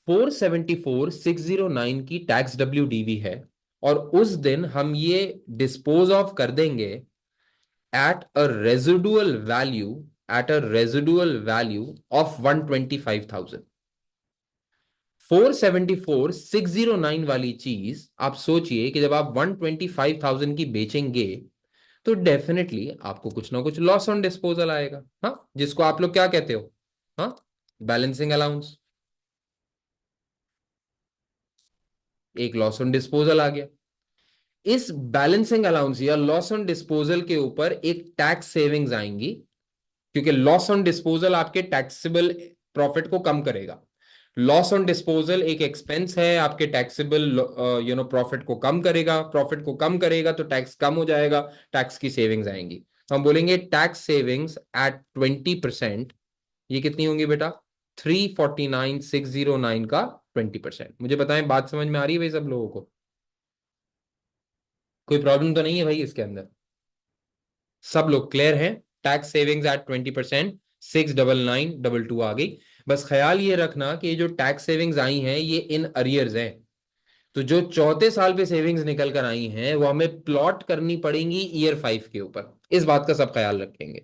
474,609 की टैक्स डब्ल्यू डी वी है, और उस दिन हम ये डिस्पोज ऑफ कर देंगे at a residual value, at a residual value of 125,000। 474,609 वाली चीज आप सोचिए कि जब आप 125,000 की बेचेंगे तो डेफिनेटली आपको कुछ ना कुछ लॉस ऑन डिस्पोजल आएगा। हाँ, जिसको आप लोग क्या कहते हो? हाँ, बैलेंसिंग अलाउंस। एक लॉस ऑन डिस्पोजल आ गया। इस बैलेंसिंग अलाउंस या लॉस ऑन डिस्पोजल के ऊपर एक टैक्स सेविंग्स आएंगी, क्योंकि लॉस ऑन डिस्पोजल आपके टैक्सेबल प्रॉफिट को कम करेगा। लॉस ऑन डिस्पोजल एक एक्सपेंस है, आपके टैक्सेबल प्रॉफिट को कम करेगा। प्रॉफिट को कम करेगा तो टैक्स कम हो जाएगा, टैक्स की सेविंग्स आएंगी। तो हम बोलेंगे टैक्स सेविंग्स एट 20%। ये कितनी होंगी बेटा? 349,609 का 20%। मुझे बताएं, बात समझ में आ रही है भाई सब लोगों को? कोई प्रॉब्लम तो नहीं है भाई इसके अंदर? सब लोग क्लियर हैं? टैक्स सेविंग्स एट 20%, 699,222 आ गई। बस ख्याल ये रखना कि ये जो टैक्स सेविंग्स आई हैं ये इन अरियर्स हैं, तो जो चौथे साल पे सेविंग्स निकल कर आई हैं वो हमें प्लॉट करनी पड़ेंगी ईयर 5 के ऊपर। इस बात का सब ख्याल रखेंगे।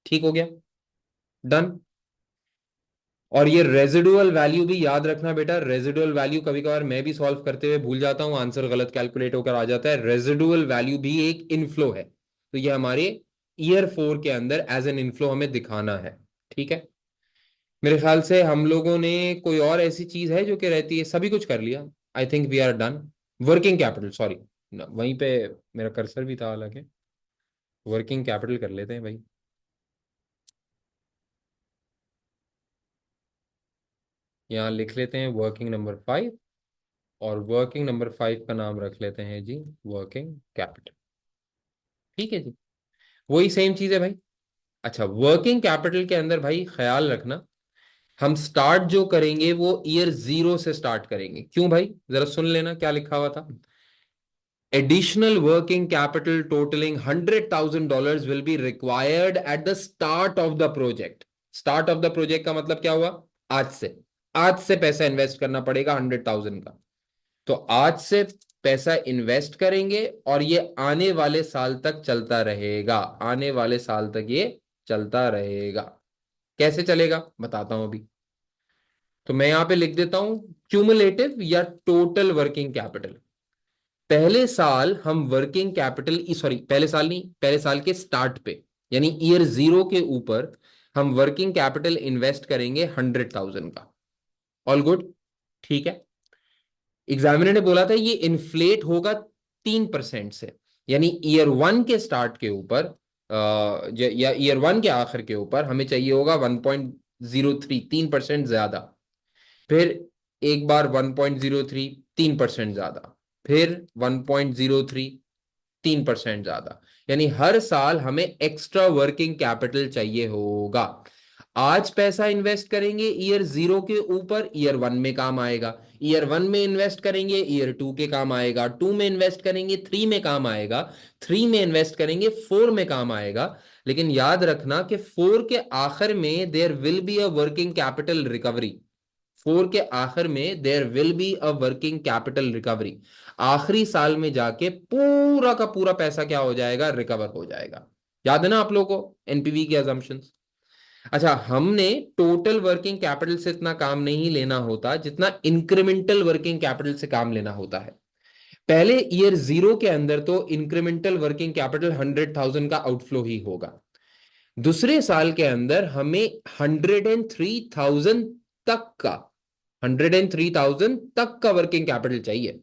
ठीक हो गया? डन। और ये रेजिडुअल वैल्यू भी याद रखना बेटा। रेजिडुअल वैल्यू कभी कभार मैं भी सॉल्व करते हुए भूल जाता हूं, आंसर गलत कैलकुलेट होकर आ जाता है। रेजिडुअल वैल्यू भी एक इनफ्लो है, तो ये हमारे ईयर 4 के अंदर एज एन इनफ्लो हमें दिखाना है। ठीक है। मेरे ख्याल से हम लोगों ने कोई और ऐसी चीज है जो कि रहती है, सभी कुछ कर लिया। I think we are done. Working capital, sorry, वहीं पे मेरा कर्सर भी था, हालांकि वर्किंग कैपिटल कर लेते हैं भाई। यहाँ लिख लेते हैं वर्किंग नंबर 5, और वर्किंग नंबर 5 का नाम रख लेते हैं जी वर्किंग कैपिटल। ठीक है जी, वही सेम चीज है भाई। अच्छा, वर्किंग कैपिटल के अंदर भाई ख्याल रखना, हम स्टार्ट जो करेंगे वो ईयर 0 से स्टार्ट करेंगे। क्यों भाई, जरा सुन लेना क्या लिखा हुआ था। Additional working capital totaling $100,000 will be required at the start of the project. Start of the project का मतलब क्या हुआ? आज से। आज से पैसा इन्वेस्ट करना पड़ेगा 100,000 का। तो आज से पैसा इन्वेस्ट करेंगे और ये आने वाले साल तक चलता रहेगा। आने वाले साल तक ये चलता रहेगा। कैसे चलेगा बताता हूं अभी। तो मैं यहां पे लिख देता हूं क्यूमुलेटिव या टोटल वर्किंग कैपिटल। पहले साल हम वर्किंग कैपिटल, सॉरी पहले साल नहीं, पहले साल के स्टार्ट पे, यानी ईयर 0 के ऊपर हम वर्किंग कैपिटल इन्वेस्ट करेंगे 100,000 का। ऑल गुड, ठीक है। एग्जामिनर ने बोला था ये इन्फ्लेट होगा 3% से, यानी ईयर 1 के स्टार्ट के ऊपर या ईयर 1 के आखिर के ऊपर हमें चाहिए होगा 1.03, 3% ज्यादा। फिर एक बार 1.03, 3% ज्यादा। फिर 1.03, 3% ज्यादा। यानी हर साल हमें एक्स्ट्रा वर्किंग कैपिटल चाहिए होगा। आज पैसा इन्वेस्ट करेंगे ईयर 0 के ऊपर, ईयर 1 में काम आएगा। ईयर 1 में इन्वेस्ट करेंगे, ईयर 2 के काम आएगा। 2 में इन्वेस्ट करेंगे, 3 में काम आएगा। 3 में इन्वेस्ट करेंगे, 4 में काम आएगा। लेकिन याद रखना कि 4 के आखिर में there will be a working capital recovery. 4 के आखिर में there will be a working capital recovery. आखिरी साल में जाके पूरा का पूरा पैसा क्या हो जाएगा, रिकवर हो जाएगा। याद है ना आप लोगों को एनपीवी की अजम्पशंस। अच्छा, हमने टोटल वर्किंग कैपिटल से इतना काम नहीं लेना होता जितना इंक्रीमेंटल वर्किंग कैपिटल से काम लेना होता है। पहले ईयर 0 के अंदर तो इंक्रीमेंटल वर्किंग कैपिटल 100,000 का आउटफ्लो ही होगा। दूसरे साल के अंदर हमें 103,000 तक का, 103,000 तक का वर्किंग कैपिटल चाहिए।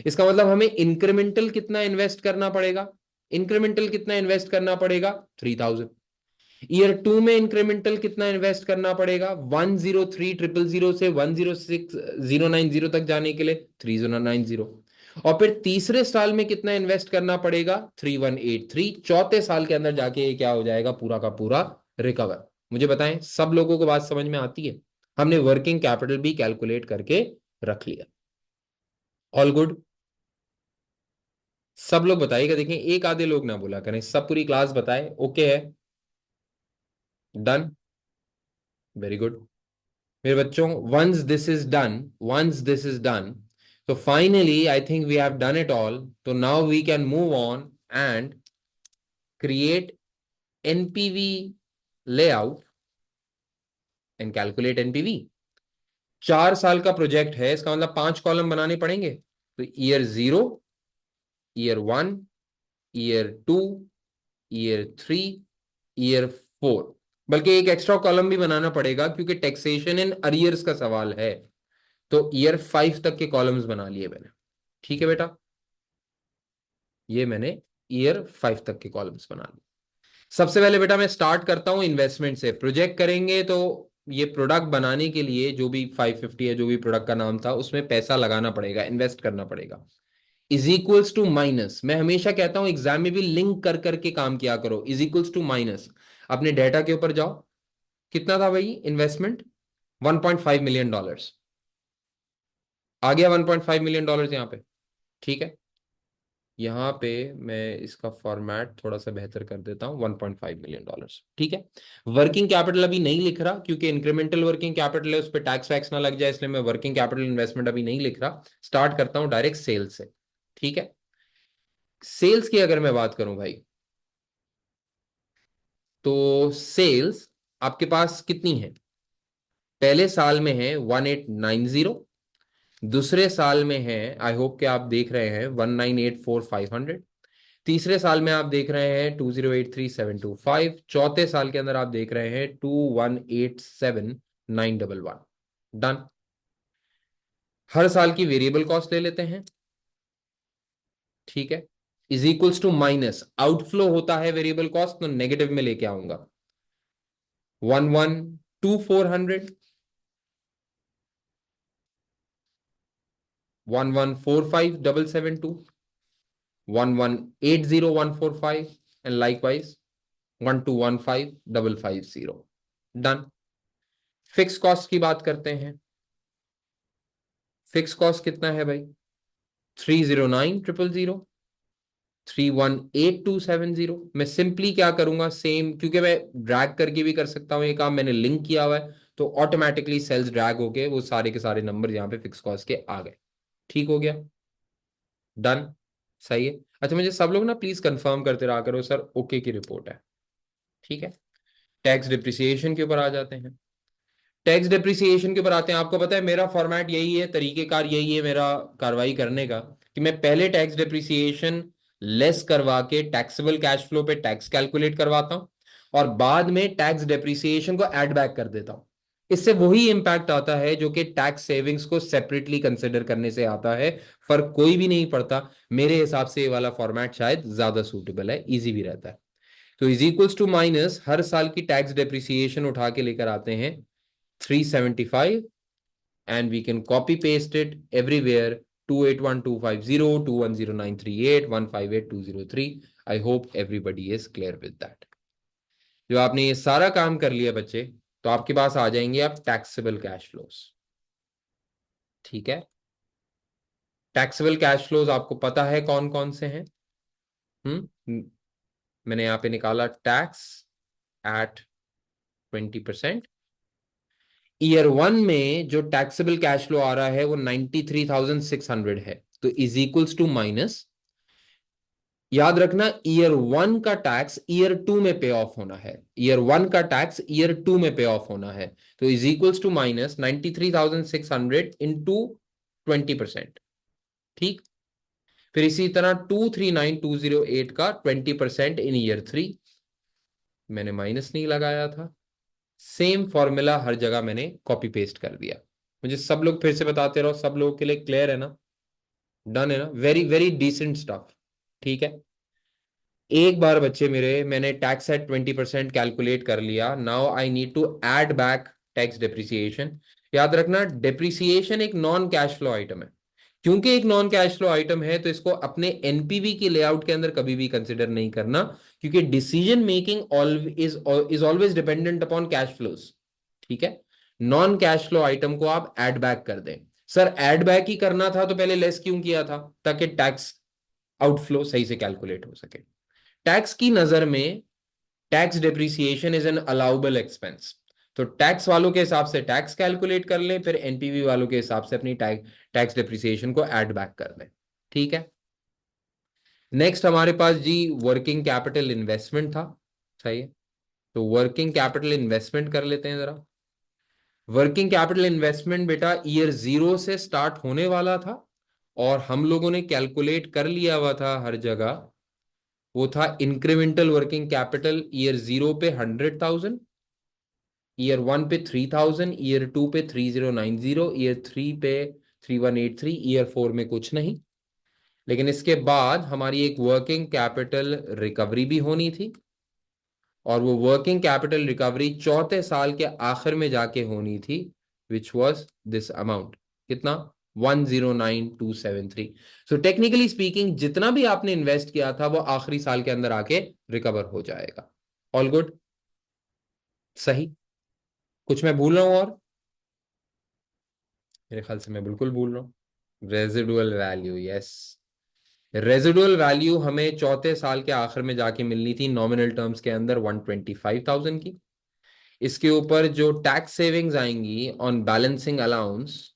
इसका मतलब हमें इंक्रीमेंटल कितना इन्वेस्ट करना पड़ेगा? इंक्रीमेंटल कितना इन्वेस्ट करना पड़ेगा? 3,000। ईयर 2 में इंक्रीमेंटल कितना इन्वेस्ट करना पड़ेगा? 103,000 से 106,090 तक जाने के लिए 3,090। और फिर तीसरे साल में कितना इन्वेस्ट करना पड़ेगा? 3,183। चौथे साल के अंदर जाके ये क्या हो जाएगा, पूरा का पूरा रिकवर। मुझे बताएं, सब लोगों को बात समझ में आती है? हमने वर्किंग कैपिटल भी कैलकुलेट करके रख लिया। All good. सब लोग बताइएगा, देखें एक आधे लोग ना बोला करें, सब पूरी क्लास बताए ओके है। Done, very good. मेरे बच्चों, once this is done, so finally I think we have done it all. So now we can move on and create NPV layout and calculate NPV। 4 साल का project है, इसका मतलब 5 column बनाने पड़ेंगे। तो year 0, year 1, year 2, year 3, year 4। बल्कि एक एक्स्ट्रा कॉलम भी बनाना पड़ेगा क्योंकि टैक्सेशन इन अरियर्स का सवाल है। तो ईयर 5 तक के कॉलम्स बना लिए मैंने। ठीक है बेटा, ये मैंने ईयर 5 तक के कॉलम्स बना लिए। सबसे पहले बेटा मैं स्टार्ट करता हूं इन्वेस्टमेंट से। प्रोजेक्ट करेंगे तो ये प्रोडक्ट बनाने के लिए जो भी 550 है, जो भी प्रोडक्ट का नाम था, उसमें पैसा लगाना पड़ेगा, इन्वेस्ट करना पड़ेगा। इज इक्वल्स टू माइनस, मैं हमेशा कहता हूं एग्जाम में भी लिंक कर करके काम किया करो। इज इक्वल्स टू माइनस, अपने डेटा के ऊपर जाओ। कितना था भाई इन्वेस्टमेंट? $1.5 मिलियन। आ गया $1.5 मिलियन यहाँ पे। ठीक है, यहाँ पे मैं इसका फॉर्मेट थोड़ा सा बेहतर कर देता हूँ, $1.5 मिलियन। ठीक है। वर्किंग कैपिटल अभी नहीं लिख रहा क्योंकि इंक्रीमेंटल वर्किंग कैपिटल है, उस पर टैक्स वैक्स ना लग जाए, इसलिए मैं वर्किंग कैपिटल इन्वेस्टमेंट अभी नहीं लिख रहा। स्टार्ट करता हूँ डायरेक्ट सेल्स से। ठीक है, सेल्स की अगर मैं बात करूं भाई, तो सेल्स आपके पास कितनी है? पहले साल में है 1,890। दूसरे साल में है, आई होप कि आप देख रहे हैं, 1,984,500। तीसरे साल में आप देख रहे हैं 2,083,725। चौथे साल के अंदर आप देख रहे हैं 2,187,911। डन। हर साल की वेरिएबल कॉस्ट ले लेते हैं, ठीक है, is equals to minus outflow होता है वेरिएबल कॉस्ट, तो नेगेटिव में लेके आऊंगा 112400, 1145772, 1180145, and likewise 1215550। Done. Fix cost की बात करते हैं। फिक्स कॉस्ट कितना है भाई? 309000, 318270। मैं सिंपली क्या करूंगा, सेम, क्योंकि मैं ड्रैग करके भी कर सकता हूं ये काम, मैंने लिंक किया हुआ है, तो ऑटोमेटिकली सेल्स ड्रैग होके वो सारे के सारे नंबर यहाँ पे फिक्स कॉस्ट के आ गए। ठीक हो गया? डन। सही है। अच्छा, मुझे सब लोग ना प्लीज कंफर्म करते रहा करो सर ओके की रिपोर्ट है। ठीक है। टैक्स डिप्रिसिएशन के ऊपर आ जाते हैं। टैक्स डिप्रिसिएशन के ऊपर आते हैं। आपको पता है मेरा फॉर्मेट यही है, तरीकेकार यही है मेरा कार्रवाई करने का, कि मैं पहले टैक्स डिप्रिसिएशन लेस करवा के टैक्सेबल कैश फ्लो पे टैक्स कैलकुलेट करवाता हूं, और बाद में टैक्स डिप्रिसिएशन को ऐड बैक कर देता हूं। इससे वही इंपैक्ट आता है जो कि टैक्स सेविंग्स को सेपरेटली कंसिडर करने से आता है। फर्क कोई भी नहीं पड़ता। मेरे हिसाब से ये वाला फॉर्मेट शायद ज्यादा सूटेबल है, इजी भी रहता है। तो इज इक्वल्स टू माइनस हर साल की टैक्स डिप्रिसिएशन उठा के लेकर आते हैं 375, and we can copy paste it everywhere: 2812550, 2109381, 158203। I hope everybody is clear with that। जो आपने ये सारा काम कर लिया बच्चे, तो आपके पास आ जाएंगे आप टैक्सेबल कैश फ्लोज। ठीक है। टैक्सेबल कैश फ्लोज आपको पता है कौन कौन से हैं? मैंने यहां पे निकाला टैक्स एट 20%। ईयर वन में जो टैक्सेबल कैश फ्लो आ रहा है वो 93,600 है, तो इज इक्वल्स टू माइनस, याद रखना ईयर वन का टैक्स ईयर टू में पे ऑफ होना है, ईयर वन का टैक्स ईयर टू में पे ऑफ होना है, तो is equals to minus 93,600 into 20%। ठीक। फिर इसी तरह 239,208 का 20% इन ईयर थ्री, मैंने माइनस नहीं लगाया था। सेम फॉर्मूला हर जगह मैंने कॉपी पेस्ट कर दिया। मुझे सब लोग फिर से बताते रहो, सब लोगों के लिए क्लियर है ना? डन है ना? Very very decent stuff. ठीक है। एक बार बच्चे मेरे, मैंने टैक्स एट 20% कैलकुलेट कर लिया। Now I need to add back tax depreciation. याद रखना डिप्रिसिएशन एक नॉन कैश फ्लो आइटम है। क्योंकि एक नॉन कैश फ्लो आइटम है, तो इसको अपने एनपीवी के लेआउट के अंदर कभी भी कंसिडर नहीं करना, क्योंकि decision making is always dependent upon cash flows. ठीक है। नॉन कैश फ्लो आइटम को आप ऐड बैक कर दें। सर ऐड बैक ही करना था तो पहले लेस क्यों किया था? ताकि टैक्स आउटफ्लो सही से कैलकुलेट हो सके। टैक्स की नजर में tax depreciation is an allowable expense, तो टैक्स वालों के हिसाब से टैक्स कैलकुलेट कर लें, फिर एनपीवी वालों के हिसाब से अपनी टैक्स डिप्रिसिएशन को ऐड बैक कर लें। ठीक है। नेक्स्ट हमारे पास जी वर्किंग कैपिटल इन्वेस्टमेंट था। सही है। तो वर्किंग कैपिटल इन्वेस्टमेंट कर लेते हैं जरा। वर्किंग कैपिटल इन्वेस्टमेंट बेटा ईयर जीरो से स्टार्ट होने वाला था, और हम लोगों ने कैलकुलेट कर लिया हुआ था हर जगह, वो था incremental working capital year zero पे 100,000, ईयर वन पे 3,000, ईयर टू पे 3090, ईयर थ्री पे 3183, ईयर फोर में कुछ नहीं। लेकिन इसके बाद हमारी एक वर्किंग कैपिटल रिकवरी भी होनी थी, और वो वर्किंग कैपिटल रिकवरी चौथे साल के आखिर में जाके होनी थी, विच वॉज दिस अमाउंट। कितना? 109,273। सो टेक्निकली स्पीकिंग जितना भी आपने इन्वेस्ट किया था वो आखिरी साल के अंदर आके रिकवर हो जाएगा। All good? सही? कुछ मैं भूल रहा हूं और? मेरे ख्याल से मैं बिल्कुल भूल रहा हूँ। Residual value, yes. Residual value हमें चौथे साल के आखिर में जाके मिलनी थी नॉमिनल टर्म्स के अंदर 125,000 की। इसके ऊपर जो टैक्स सेविंग्स आएंगी ऑन बैलेंसिंग अलाउंस,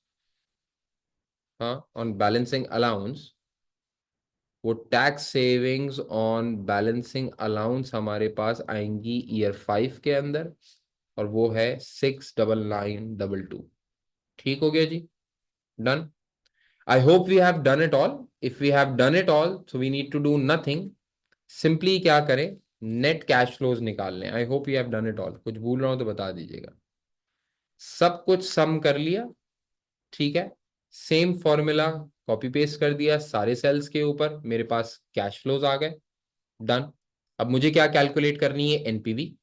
हाँ, ऑन बैलेंसिंग अलाउंस, वो tax savings on balancing allowance हमारे पास आएंगी ईयर फाइव के अंदर, और वो है 69922। ठीक हो गया जी? Done. I hope we have done it all. If we have done it all, so we need to do nothing. Simply क्या करें, नेट कैश फ्लोज निकाल लें। I hope you have done it all. कुछ भूल रहा हूं तो बता दीजिएगा। सब कुछ सम कर लिया? ठीक है। सेम फॉर्मूला कॉपी पेस्ट कर दिया सारे सेल्स के ऊपर, मेरे पास कैश फ्लोज आ गए। डन। अब मुझे क्या कैलकुलेट करनी है? एनपीवी।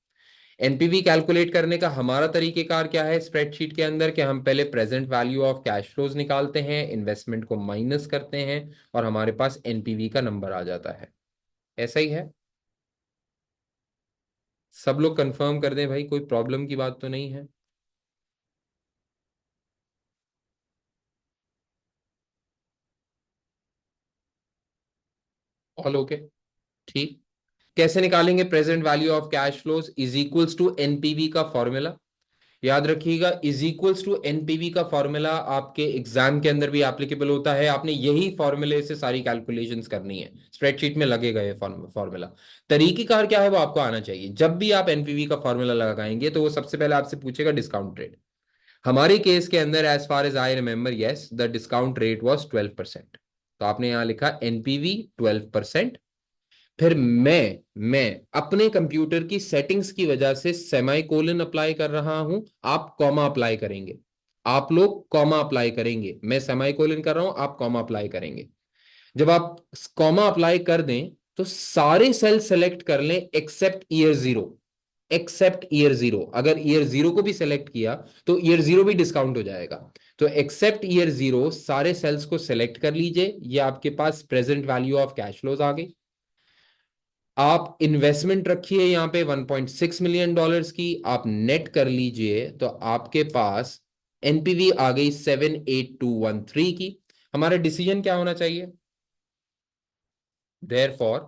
एनपीवी कैलकुलेट करने का हमारा तरीकेकार क्या है स्प्रेडशीट के अंदर, कि हम पहले present value of cash flows निकालते हैं, इन्वेस्टमेंट को माइनस करते हैं, और हमारे पास एनपीवी का नंबर आ जाता है। ऐसा ही है। सब लोग कंफर्म कर दें भाई, कोई प्रॉब्लम की बात तो नहीं है? All okay. ठीक। कैसे निकालेंगे present value of cash flows? Is equals to NPV का फॉर्मूला। याद रखिएगा, इज इक्वल्स टू एनपीवी का फॉर्मूला आपके एग्जाम के अंदर भी एप्लीकेबल होता है। आपने यही फॉर्मूले से सारी कैलकुलेशंस करनी है, स्प्रेडशीट में लगेगा ये फॉर्मूला। तरीकेकार क्या है वो आपको आना चाहिए। जब भी आप एनपीवी का फॉर्मूला लगाएंगे तो वो सबसे पहले आपसे पूछेगा डिस्काउंट रेट। हमारे केस के अंदर as far as I remember, yes, the discount rate was 12%। तो आपने यहां लिखा एनपीवी 12%। फिर मैं अपने कंप्यूटर की सेटिंग्स की वजह से सेमाई कोलन अप्लाई कर रहा हूं, आप कॉमा अप्लाई करेंगे। आप लोग कॉमा अप्लाई करेंगे, मैं सेमाई कोलन कर रहा हूं, आप कॉमा अप्लाई करेंगे। जब आप कॉमा अप्लाई कर दें तो सारे सेल सेलेक्ट कर लें except year zero. Except year zero, अगर ईयर जीरो को भी सेलेक्ट किया तो ईयर जीरो भी डिस्काउंट हो जाएगा। तो एक्सेप्ट ईयर जीरो सारे सेल्स को सेलेक्ट कर लीजिए। ये आपके पास present value of cash flows आ गई। आप इन्वेस्टमेंट रखिए यहां पे 1.6 मिलियन डॉलर्स की, आप नेट कर लीजिए तो आपके पास एनपीवी आ गई 78213 की। हमारा डिसीजन क्या होना चाहिए? Therefore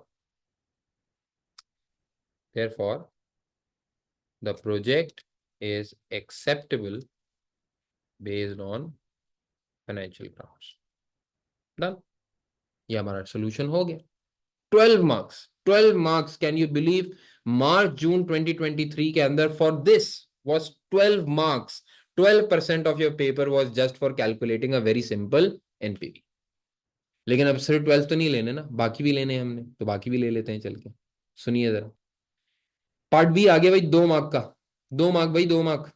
therefore the project is acceptable based on financial grounds. Done. ये हमारा सोल्यूशन हो गया। 12 marks, 12 marks, can you believe? March June 2023 के अंदर for this was 12 marks। 12% of your paper was just for calculating a very simple NPV. लेकिन अब सिर्फ 12 तो नहीं लेने ना, बाकी भी लेने हैं हमने, तो बाकी भी ले लेते हैं चल के। सुनिए जरा, पार्ट बी आ गया भाई, 2 मार्क का। 2 मार्क भाई, 2 मार्क।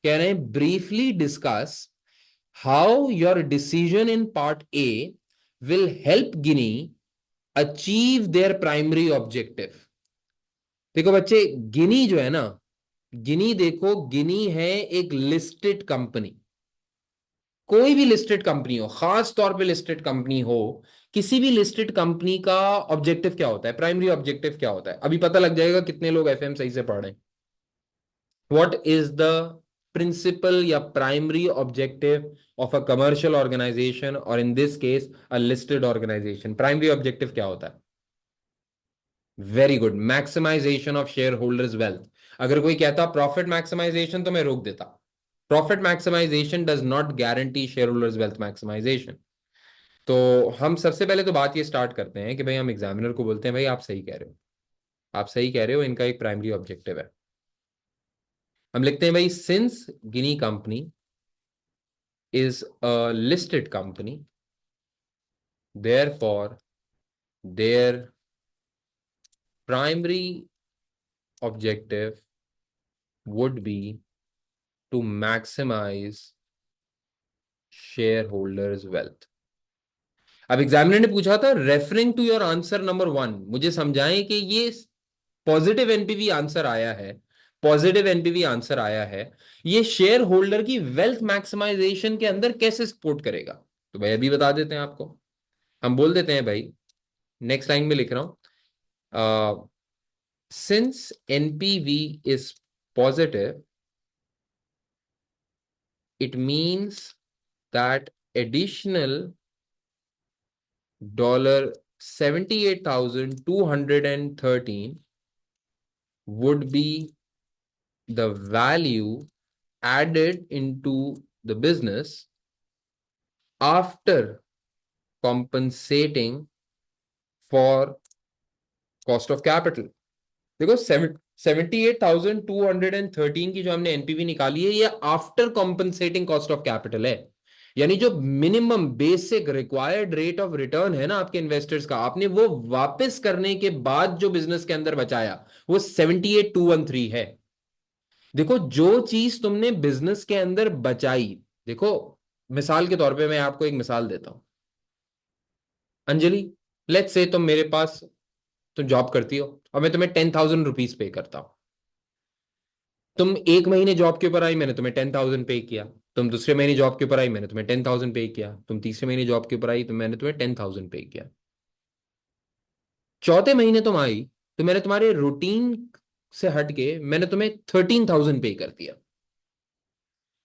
कह रहे हैं briefly discuss how your decision in part A will help Guinea achieve their primary objective. देखो बच्चे, गिनी जो है ना, गिनी देखो, गिनी है एक लिस्टेड कंपनी। कोई भी लिस्टेड कंपनी हो, खास तौर पे लिस्टेड कंपनी हो, किसी भी लिस्टेड कंपनी का ऑब्जेक्टिव क्या होता है, प्राइमरी ऑब्जेक्टिव क्या होता है? अभी पता लग जाएगा कितने लोग एफएम सही से पढ़ रहे हैं। व्हाट इज द प्रिंसिपल या primary objective of a commercial organisation, और in this case a listed organisation? Primary objective क्या होता है? Very good, maximisation of share holders wealth. अगर कोई कहता प्रॉफिट मैक्सिमाइजेशन तो मैं रोक देता। Profit maximisation does not guarantee share holders wealth maximisation. तो हम सबसे पहले तो बात ये स्टार्ट करते हैं कि भाई हम एग्जामिनर को बोलते हैं भाई आप सही कह रहे हो, आप सही कह रहे हो, इनका एक प्राइमरी ऑब्जेक्टिव है। हम लिखते हैं भाई, since Guinea company is a listed company, therefore their primary objective would be to maximize shareholders wealth। अब एग्जामिनर ने पूछा था referring to your answer number 1, मुझे समझाएं कि ये पॉजिटिव एनपीवी आंसर आया है, पॉजिटिव एनपीवी आंसर आया है, ये शेयर होल्डर की वेल्थ मैक्सिमाइजेशन के अंदर कैसे सपोर्ट करेगा? तो भाई अभी बता देते हैं आपको। हम बोल देते हैं भाई, नेक्स्ट लाइन में लिख रहा हूं, since NPV is positive, it means that additional $78,213 would be the value added into the business after compensating for cost of capital। देखो, 78,213 की जो हमने एनपीवी निकाली है, ये after compensating cost of capital है। यानी जो minimum basic required rate of return है ना आपके इन्वेस्टर्स का, आपने वो वापस करने के बाद जो बिजनेस के अंदर बचाया वो 78,213 है। देखो, जो चीज तुमने बिजनेस के अंदर बचाई, देखो मिसाल के तौर पे मैं आपको एक मिसाल देता हूं। अंजलि, लेट्स से तुम मेरे पास, तुम जॉब करती हो और मैं तुम्हें 10,000 रुपीज पे करता हूं। तुम एक महीने जॉब के ऊपर आई, मैंने तुम्हें 10,000 पे किया। तुम दूसरे महीने जॉब के ऊपर आई, मैंने तुम्हें 10,000 पे किया। तुम तीसरे महीने जॉब के ऊपर आई तो मैंने तुम्हें 10,000 पे किया। चौथे महीने तुम आई तो मैंने तुम्हारे रूटीन से हट के मैंने तुम्हें 13,000 पे कर दिया।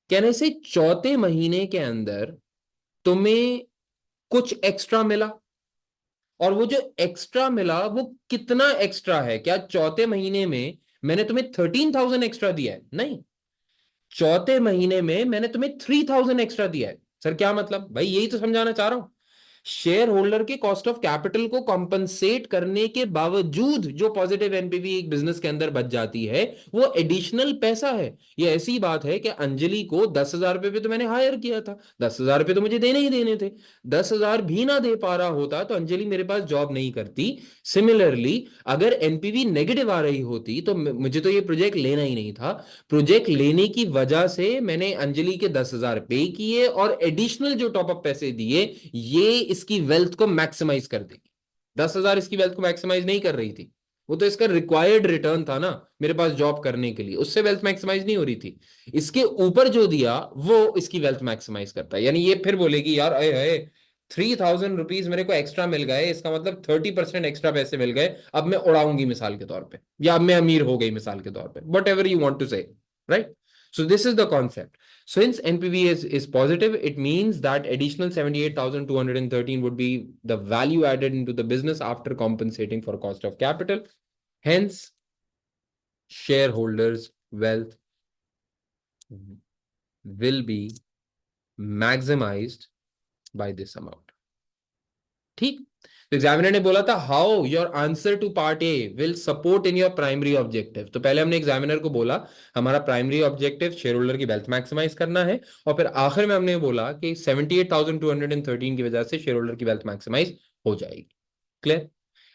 कहने से चौथे महीने के अंदर तुम्हें कुछ एक्स्ट्रा मिला। और वो जो एक्स्ट्रा मिला वो कितना एक्स्ट्रा है? क्या चौथे महीने में मैंने तुम्हें 13,000 एक्स्ट्रा दिया है? नहीं, चौथे महीने में मैंने तुम्हें 3,000 एक्स्ट्रा दिया है। सर क्या मतलब? भाई यही तो समझाना चाह रहा हूं। शेयर होल्डर के कॉस्ट ऑफ कैपिटल को कॉम्पनसेट करने के बावजूद जो पॉजिटिव एनपीवी एक बिजनेस के अंदर बच जाती है, वो एडिशनल पैसा है। ये ऐसी बात है कि अंजलि को 10,000 रुपए पे तो मैंने हायर किया था, 10,000 रुपए तो मुझे देने ही देने थे। 10,000 भी ना दे पा रहा होता तो अंजलि मेरे पास जॉब नहीं करती। सिमिलरली, अगर एनपीवी नेगेटिव आ रही होती तो मुझे तो ये प्रोजेक्ट लेना ही नहीं था। प्रोजेक्ट लेने की वजह से मैंने अंजलि के 10,000 पे किए और एडिशनल जो टॉपअप पैसे दिए, ये इसकी वेल्थ को मैक्सिमाइज कर देगी। 10,000 इसकी वेल्थ को मैक्सिमाइज नहीं कर रही थी, वो तो इसका रिक्वायर्ड रिटर्न था ना मेरे पास जॉब करने के लिए, उससे वेल्थ मैक्सिमाइज नहीं हो रही थी। इसके ऊपर जो दिया वो इसकी वेल्थ मैक्सिमाइज करता है। यानी ये फिर बोलेगी यार अरे अरे, 3,000 रुपीज मेरे को एक्स्ट्रा मिल गए, इसका मतलब 30% एक्स्ट्रा पैसे मिल गए, अब मैं उड़ाऊंगी मिसाल के तौर पे, या अब मैं अमीर हो गई मिसाल के तौर पे, whatever you want to say, right? So this is the concept. Since NPV is positive, it means that additional 78,213 would be the value added into the business after compensating for cost of capital. Hence, shareholders' wealth will be maximized by this amount. ठीक? तो examiner ने बोला था how your answer to part A will support in your primary objective. तो पहले हमने examiner को बोला हमारा प्राइमरी ऑब्जेक्टिव शेयर होल्डर की वेल्थ मैक्सिमाइज करना है, और फिर आखिर में हमने बोला कि 78,213 की वजह से शेयर होल्डर की वेल्थ मैक्सिमाइज हो जाएगी। क्लियर?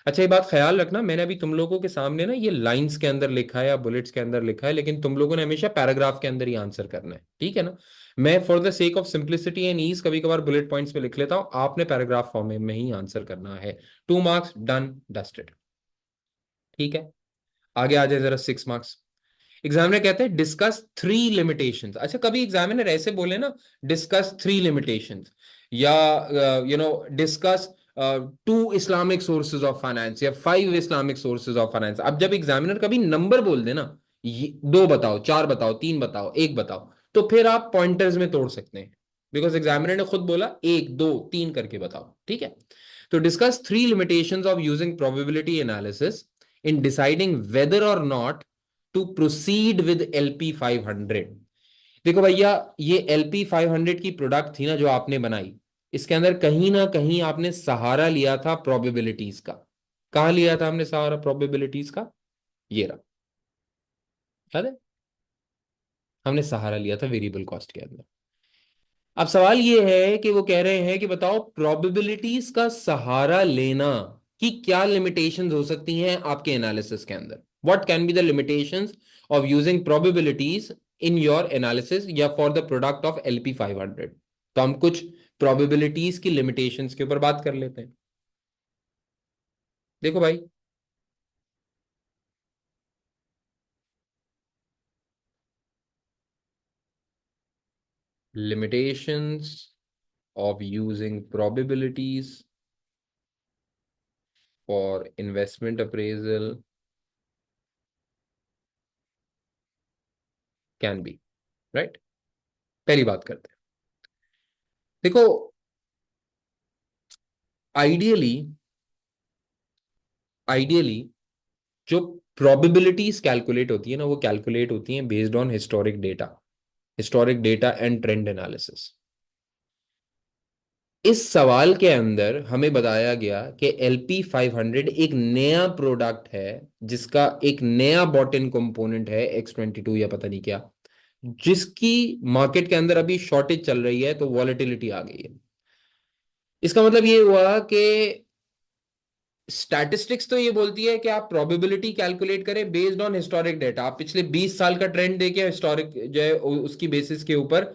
अच्छा, ये बात ख्याल रखना, मैंने अभी तुम लोगों के सामने ना ये लाइंस के अंदर लिखा है या बुलेट्स के अंदर लिखा है, लेकिन तुम लोगों ने हमेशा पैराग्राफ के अंदर ही आंसर करना है, ठीक है ना? मैं for the sake of simplicity and ease कभी कभार बुलेट पॉइंट्स पे लिख लेता हूं, आपने पैराग्राफ फॉर्म में ही आंसर करना है। 2 मार्क्स, डन डस्टेड। ठीक है, आगे आ जाए जरा 6 मार्क्स। एग्जामिनर कहते हैं डिस्कस 3 लिमिटेशंस। अच्छा, कभी एग्जामिनर ऐसे बोले ना, डिस्कस 3 लिमिटेशंस, या discuss 2 Islamic sources of finance या 5 इस्लामिक सोर्सेज ऑफ फाइनेंस। अब जब एग्जामिनर कभी नंबर बोल दे ना, 2 बताओ, 4 बताओ, 3 बताओ, 1 बताओ, तो फिर आप पॉइंटर्स में तोड़ सकते हैं, बिकॉज एग्जामिनर ने खुद बोला 1 2 3 करके बताओ। ठीक है, तो discuss 3 limitations of using probability analysis in deciding whether or not to proceed with LP500। देखो भैया, ये LP500 की प्रोडक्ट थी ना जो आपने बनाई, इसके अंदर कहीं ना कहीं आपने सहारा लिया था प्रोबेबिलिटीज का। कहाँ लिया था हमने सहारा प्रोबेबिलिटीज का? ये रहा, याद है? हमने सहारा लिया था वेरिएबल कॉस्ट के अंदर। अब सवाल ये है कि वो कह रहे हैं कि बताओ प्रोबेबिलिटीज का सहारा लेना की क्या लिमिटेशंस हो सकती हैं आपके एनालिसिस के अंदर। What can be the limitations of using probabilities in your analysis या for the product of LP500। तो हम कुछ प्रोबेबिलिटीज की लिमिटेशंस के ऊपर बात कर लेते हैं। देखो भाई, limitations of using probabilities for investment appraisal can be, right? पहली बात करते हैं। देखो, आइडियली आइडियली जो प्रोबेबिलिटीज कैलकुलेट होती है ना, वो कैलकुलेट होती हैं based on historic data and trend analysis. इस सवाल के अंदर हमें बताया गया कि LP500 एक नया प्रोडक्ट है, जिसका एक नया बॉट इन कंपोनेंट है X22 या पता नहीं क्या, जिसकी मार्केट के अंदर अभी शॉर्टेज चल रही है, तो वॉलेटिलिटी आ गई है। इसका मतलब ये हुआ कि स्टैटिस्टिक्स तो ये बोलती है कि आप प्रोबेबिलिटी कैलकुलेट करें बेस्ड ऑन हिस्टोरिक डेटा। आप पिछले 20 साल का ट्रेंड देके हिस्टोरिक जो है उसकी बेसिस के ऊपर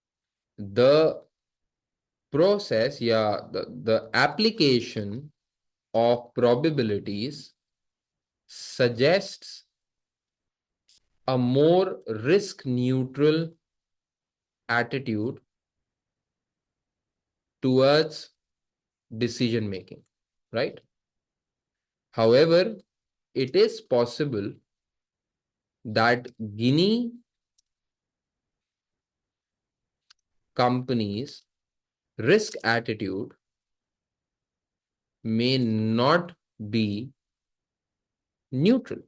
the process, yeah, the application of probabilities suggests a more risk neutral attitude towards decision making, right? However, it is possible that Guinea companies' risk attitude may not be neutral.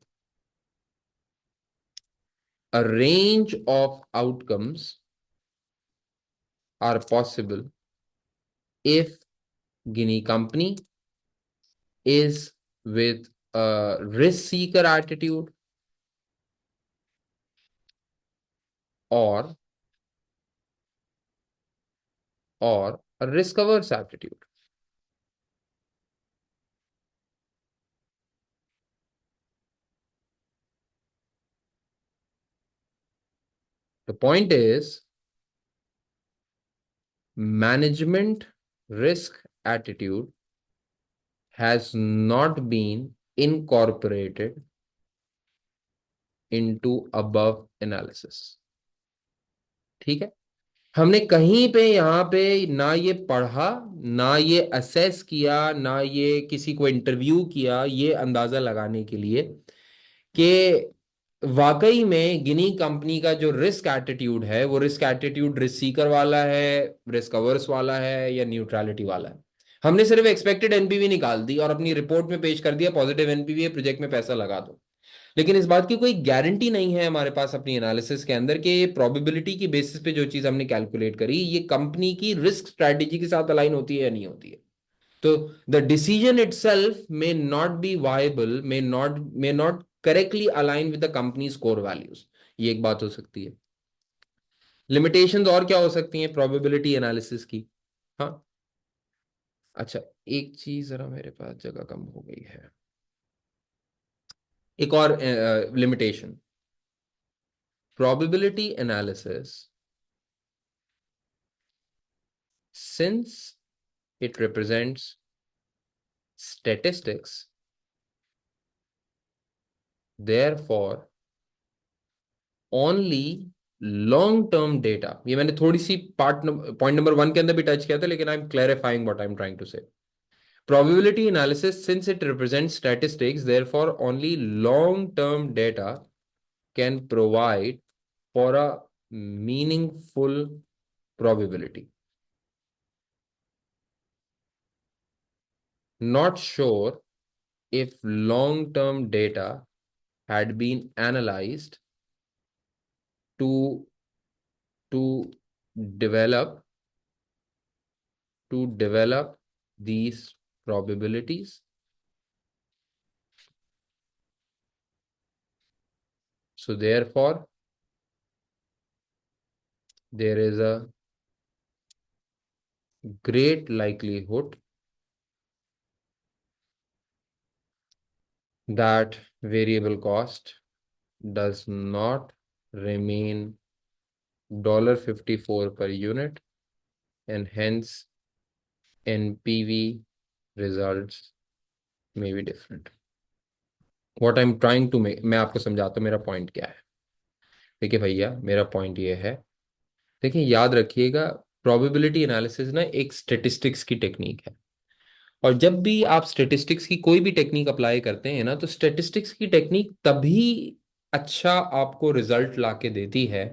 A range of outcomes are possible if Guinea company is with a risk seeker attitude or a risk averse attitude. The point is, management risk attitude has not been incorporated into above analysis. ठीक है, हमने कहीं पे यहाँ पे ना ये पढ़ा, ना ये असेस किया, ना ये किसी को इंटरव्यू किया ये अंदाजा लगाने के लिए कि वाकई में गिनी कंपनी का जो रिस्क एटीट्यूड है वो रिस्क एटीट्यूड रिस्क सीकर वाला है, रिस्क अवर्स वाला है या न्यूट्रलिटी वाला है। हमने सिर्फ एक्सपेक्टेड एनपीवी निकाल दी और अपनी रिपोर्ट में पेश कर दिया पॉजिटिव एनपीवी है, प्रोजेक्ट में पैसा लगा दो। लेकिन इस बात की कोई गारंटी नहीं है हमारे पास अपनी एनालिसिस के अंदर कि ये प्रोबेबिलिटी की बेसिस पे जो चीज हमने कैलकुलेट करी ये कंपनी की रिस्क स्ट्रेटेजी के साथ अलाइन होती है या नहीं होती है। तो the decision itself may not be viable, may not correctly align with the companies core values. ये एक बात हो सकती है। लिमिटेशंस और क्या हो सकती हैं प्रोबेबिलिटी एनालिसिस की? हाँ, अच्छा, एक चीज जरा मेरे पास जगह कम हो गई है, एक और limitation. probability analysis, since it represents statistics, therefore only long term data, ये मैंने थोड़ी सी पॉइंट नंबर 1 के अंदर भी टच किया था, लेकिन I am clarifying what I am trying to say. probability analysis, since it represents statistics, therefore only long term data can provide for a meaningful probability. Not sure if long term data had been analyzed to develop these probabilities. So therefore there is a great likelihood that variable cost does not remain $54 per unit, and hence NPV results may be different. What I'm trying to make, मैं आपको समझाता हूँ मेरा point क्या है। देखिए भैया, मेरा पॉइंट ये है, देखिए याद रखिएगा, प्रोबेबिलिटी एनालिसिस ना एक स्टेटिस्टिक्स की टेक्निक है। और जब भी आप स्टेटिस्टिक्स की कोई भी टेक्निक अप्लाई करते हैं ना, तो स्टेटिस्टिक्स की टेक्निक तभी अच्छा आपको रिजल्ट ला के देती है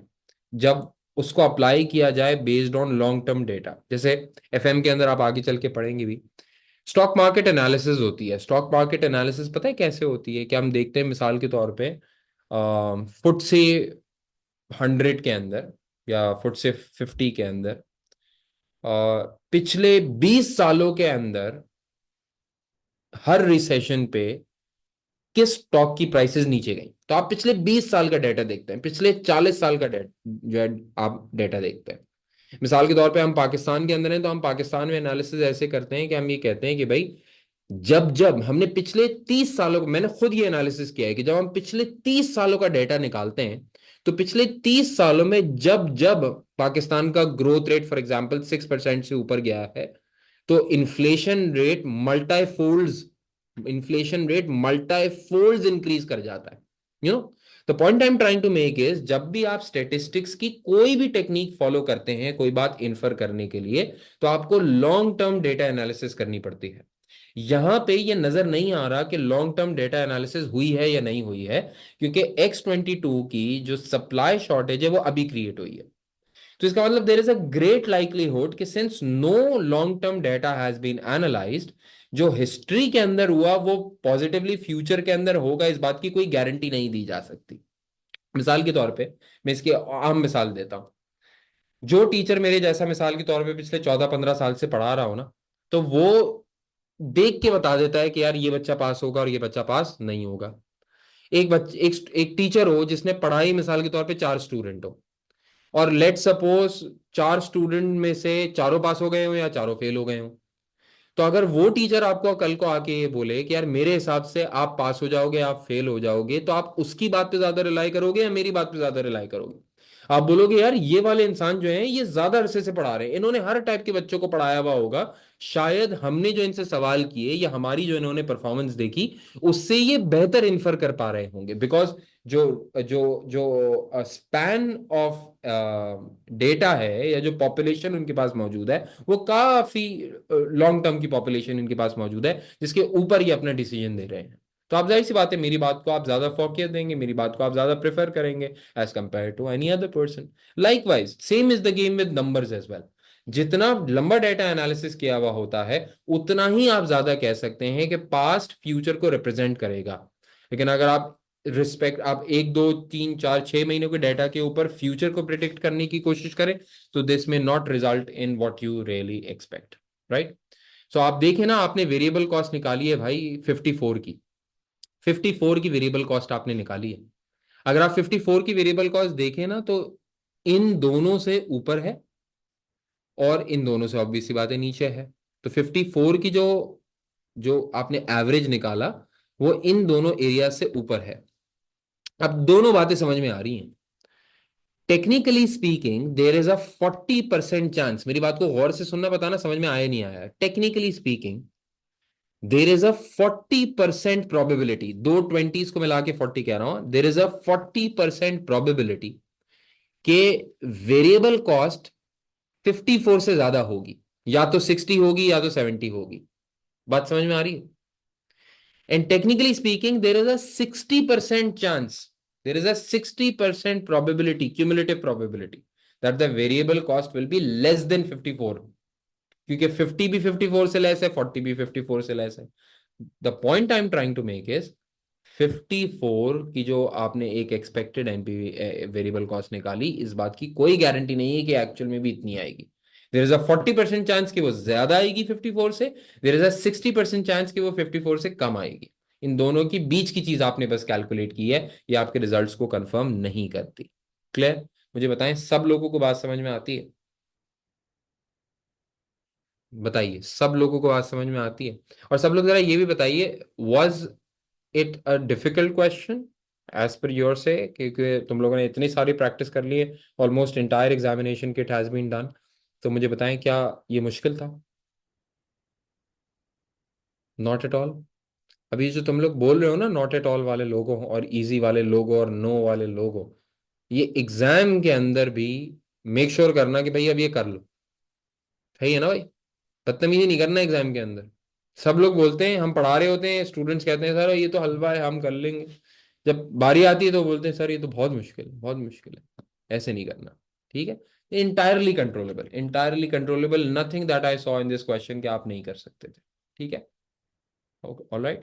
जब उसको अप्लाई किया जाए based on long term data. जैसे एफएम के अंदर आप आगे चल के पढ़ेंगे भी, स्टॉक मार्केट एनालिसिस होती है। स्टॉक मार्केट एनालिसिस पता है कैसे होती है? कि हम देखते हैं मिसाल के तौर पे फुट से 100 के अंदर या फुट से 50 के अंदर पिछले 20 सालों के अंदर हर रिसेशन पे किस स्टॉक की प्राइसेस नीचे गई। तो आप पिछले 20 साल का डेटा देखते हैं, पिछले 40 साल का डेटा जो है आप डेटा देखते हैं। मिसाल के तौर पे हम पाकिस्तान के अंदर हैं, तो हम पाकिस्तान में एनालिसिस ऐसे करते हैं कि हम ये कहते हैं कि भाई जब जब हमने पिछले 30 सालों को, मैंने खुद ये एनालिसिस किया है कि जब हम पिछले 30 सालों का डेटा निकालते हैं, तो पिछले 30 सालों में जब जब पाकिस्तान का ग्रोथ रेट फॉर एग्जांपल 6% से ऊपर गया है, तो inflation rate multifolds increase कर जाता है। You know the point I am trying to make is, जब भी आप स्टेटिस्टिक्स की कोई भी टेक्निक फॉलो करते हैं कोई बात इन्फर करने के लिए, तो आपको लॉन्ग टर्म डेटा एनालिसिस करनी पड़ती है। यहां पे ये नजर नहीं आ रहा कि लॉन्ग टर्म डेटा एनालिसिस हुई है या नहीं हुई है, क्योंकि X22 की जो सप्लाई शॉर्टेज है वो अभी क्रिएट हुई है। तो इसका मतलब there is a great likelihood कि since no long term data has been analysed, जो हिस्ट्री के अंदर हुआ वो पॉजिटिवली फ्यूचर के अंदर होगा, इस बात की कोई गारंटी नहीं दी जा सकती। मिसाल के तौर पे मैं इसकी आम मिसाल देता हूं। जो टीचर मेरे जैसा मिसाल के तौर पे पिछले 14-15 साल से पढ़ा रहा हो ना, तो वो देख के बता देता है कि यार ये बच्चा पास होगा और ये बच्चा पास नहीं होगा। एक टीचर हो जिसने पढ़ाई मिसाल के तौर पे 4 स्टूडेंट हो, और लेट सपोज 4 स्टूडेंट में से चारों पास हो गए हो या चारों फेल हो गए हो, तो अगर वो टीचर आपको कल को आके ये बोले कि यार मेरे हिसाब से आप पास हो जाओगे आप फेल हो जाओगे, तो आप उसकी बात पे ज्यादा रिलाई करोगे या मेरी बात पे ज्यादा रिलाई करोगे? आप बोलोगे यार ये वाले इंसान जो हैं ये ज्यादा अरसे से पढ़ा रहे हैं, इन्होंने हर टाइप के बच्चों को पढ़ाया हुआ होगा, शायद हमने जो इनसे सवाल किए या हमारी जो इन्होंने परफॉर्मेंस देखी उससे ये बेहतर इन्फर कर पा रहे होंगे, बिकॉज जो जो जो स्पैन ऑफ डेटा है या जो पॉपुलेशन उनके पास मौजूद है वो काफी लॉन्ग टर्म की पॉपुलेशन इनके पास मौजूद है, जिसके ऊपर ये अपना डिसीजन दे रहे हैं। तो आप जाहिर सी बात है मेरी बात को आप ज्यादा फोकियत देंगे, मेरी बात को आप ज्यादा प्रेफर करेंगे as compare to any other person. Likewise same is the game with numbers as well. जितना लंबा डाटा एनालिसिस किया हुआ होता है उतना ही आप ज्यादा कह सकते हैं कि पास्ट फ्यूचर को रिप्रेजेंट करेगा। लेकिन अगर आप 1, 2, 3, 4, 6 महीनों के डाटा के ऊपर फ्यूचर को प्रिडिक्ट करने की कोशिश करें, तो this may not result in what you really expect, right? So आप देखें ना, आपने वेरिएबल कॉस्ट निकाली है भाई 54 की वेरिएबल कॉस्ट आपने निकाली है। अगर आप 54 की वेरिएबल कॉस्ट देखें ना, तो इन दोनों से ऊपर है और इन दोनों से ऑब्वियस सी बात है नीचे है। तो 54 की जो जो आपने एवरेज निकाला वो इन दोनों एरिया से ऊपर है। अब दोनों बातें समझ में आ रही हैं। Technically speaking there is a 40% chance, मेरी बात को गौर से सुनना, बताना समझ में आया नहीं आया। Technically speaking there is a 40% probability, दो ट्वेंटीज को मिला के 40 कह रहा हूं, देर इज अ 40% प्रोबेबिलिटी के वेरिएबल कॉस्ट 54 से ज्यादा होगी, या तो 60 होगी या तो 70 होगी। बात समझ में आ रही है? And technically speaking, there is a 60% chance, there is a 60% probability, cumulative probability, that the variable cost will be less than 54, क्योंकि 50 भी 54 से लेस है, 40 भी 54 से लेस है। The point I am trying to make is 54 की जो आपने एक एक्सपेक्टेड एनपीवी वेरिएबल कॉस्ट निकाली, इस बात की कोई गारंटी नहीं है कि एक्चुअल में भी इतनी आएगी। देर इज अ 40% चांस कि वो ज्यादा आएगी 54 से, देर इज अ 60% चांस कि वो 54 से कम आएगी। इन दोनों की बीच की चीज आपने बस कैलकुलेट की है, ये आपके रिजल्ट्स को कंफर्म नहीं करती। क्लियर? मुझे बताएं, सब लोगों को बात समझ में आती है? बताइए, सब लोगों को बात समझ में आती है? और सब लोग जरा ये भी बताइए, was it a difficult question as per your say? क्योंकि तुम लोगों ने इतनी सारी प्रैक्टिस कर ली है, almost entire examination kit has been done. तो मुझे बताएं, क्या ये मुश्किल था? Not at all. अभी जो तुम लोग बोल रहे हो ना, नॉट एट ऑल वाले लोगों और इजी वाले लोगों और नो वाले लोगों, ये एग्जाम के अंदर भी मेक श्योर करना कि भाई अब ये कर लो। सही है ना भाई? बदतमीजी नहीं करना एग्जाम के अंदर। सब लोग बोलते हैं, हम पढ़ा रहे होते हैं, स्टूडेंट्स कहते हैं सर ये तो हलवा है हम कर लेंगे, जब बारी आती है तो बोलते हैं सर ये तो बहुत मुश्किल है, बहुत मुश्किल है। ऐसे नहीं करना, ठीक है? Entirely controllable, entirely controllable, nothing that I saw in this question कि आप नहीं कर सकते थे। ठीक है? Okay, alright.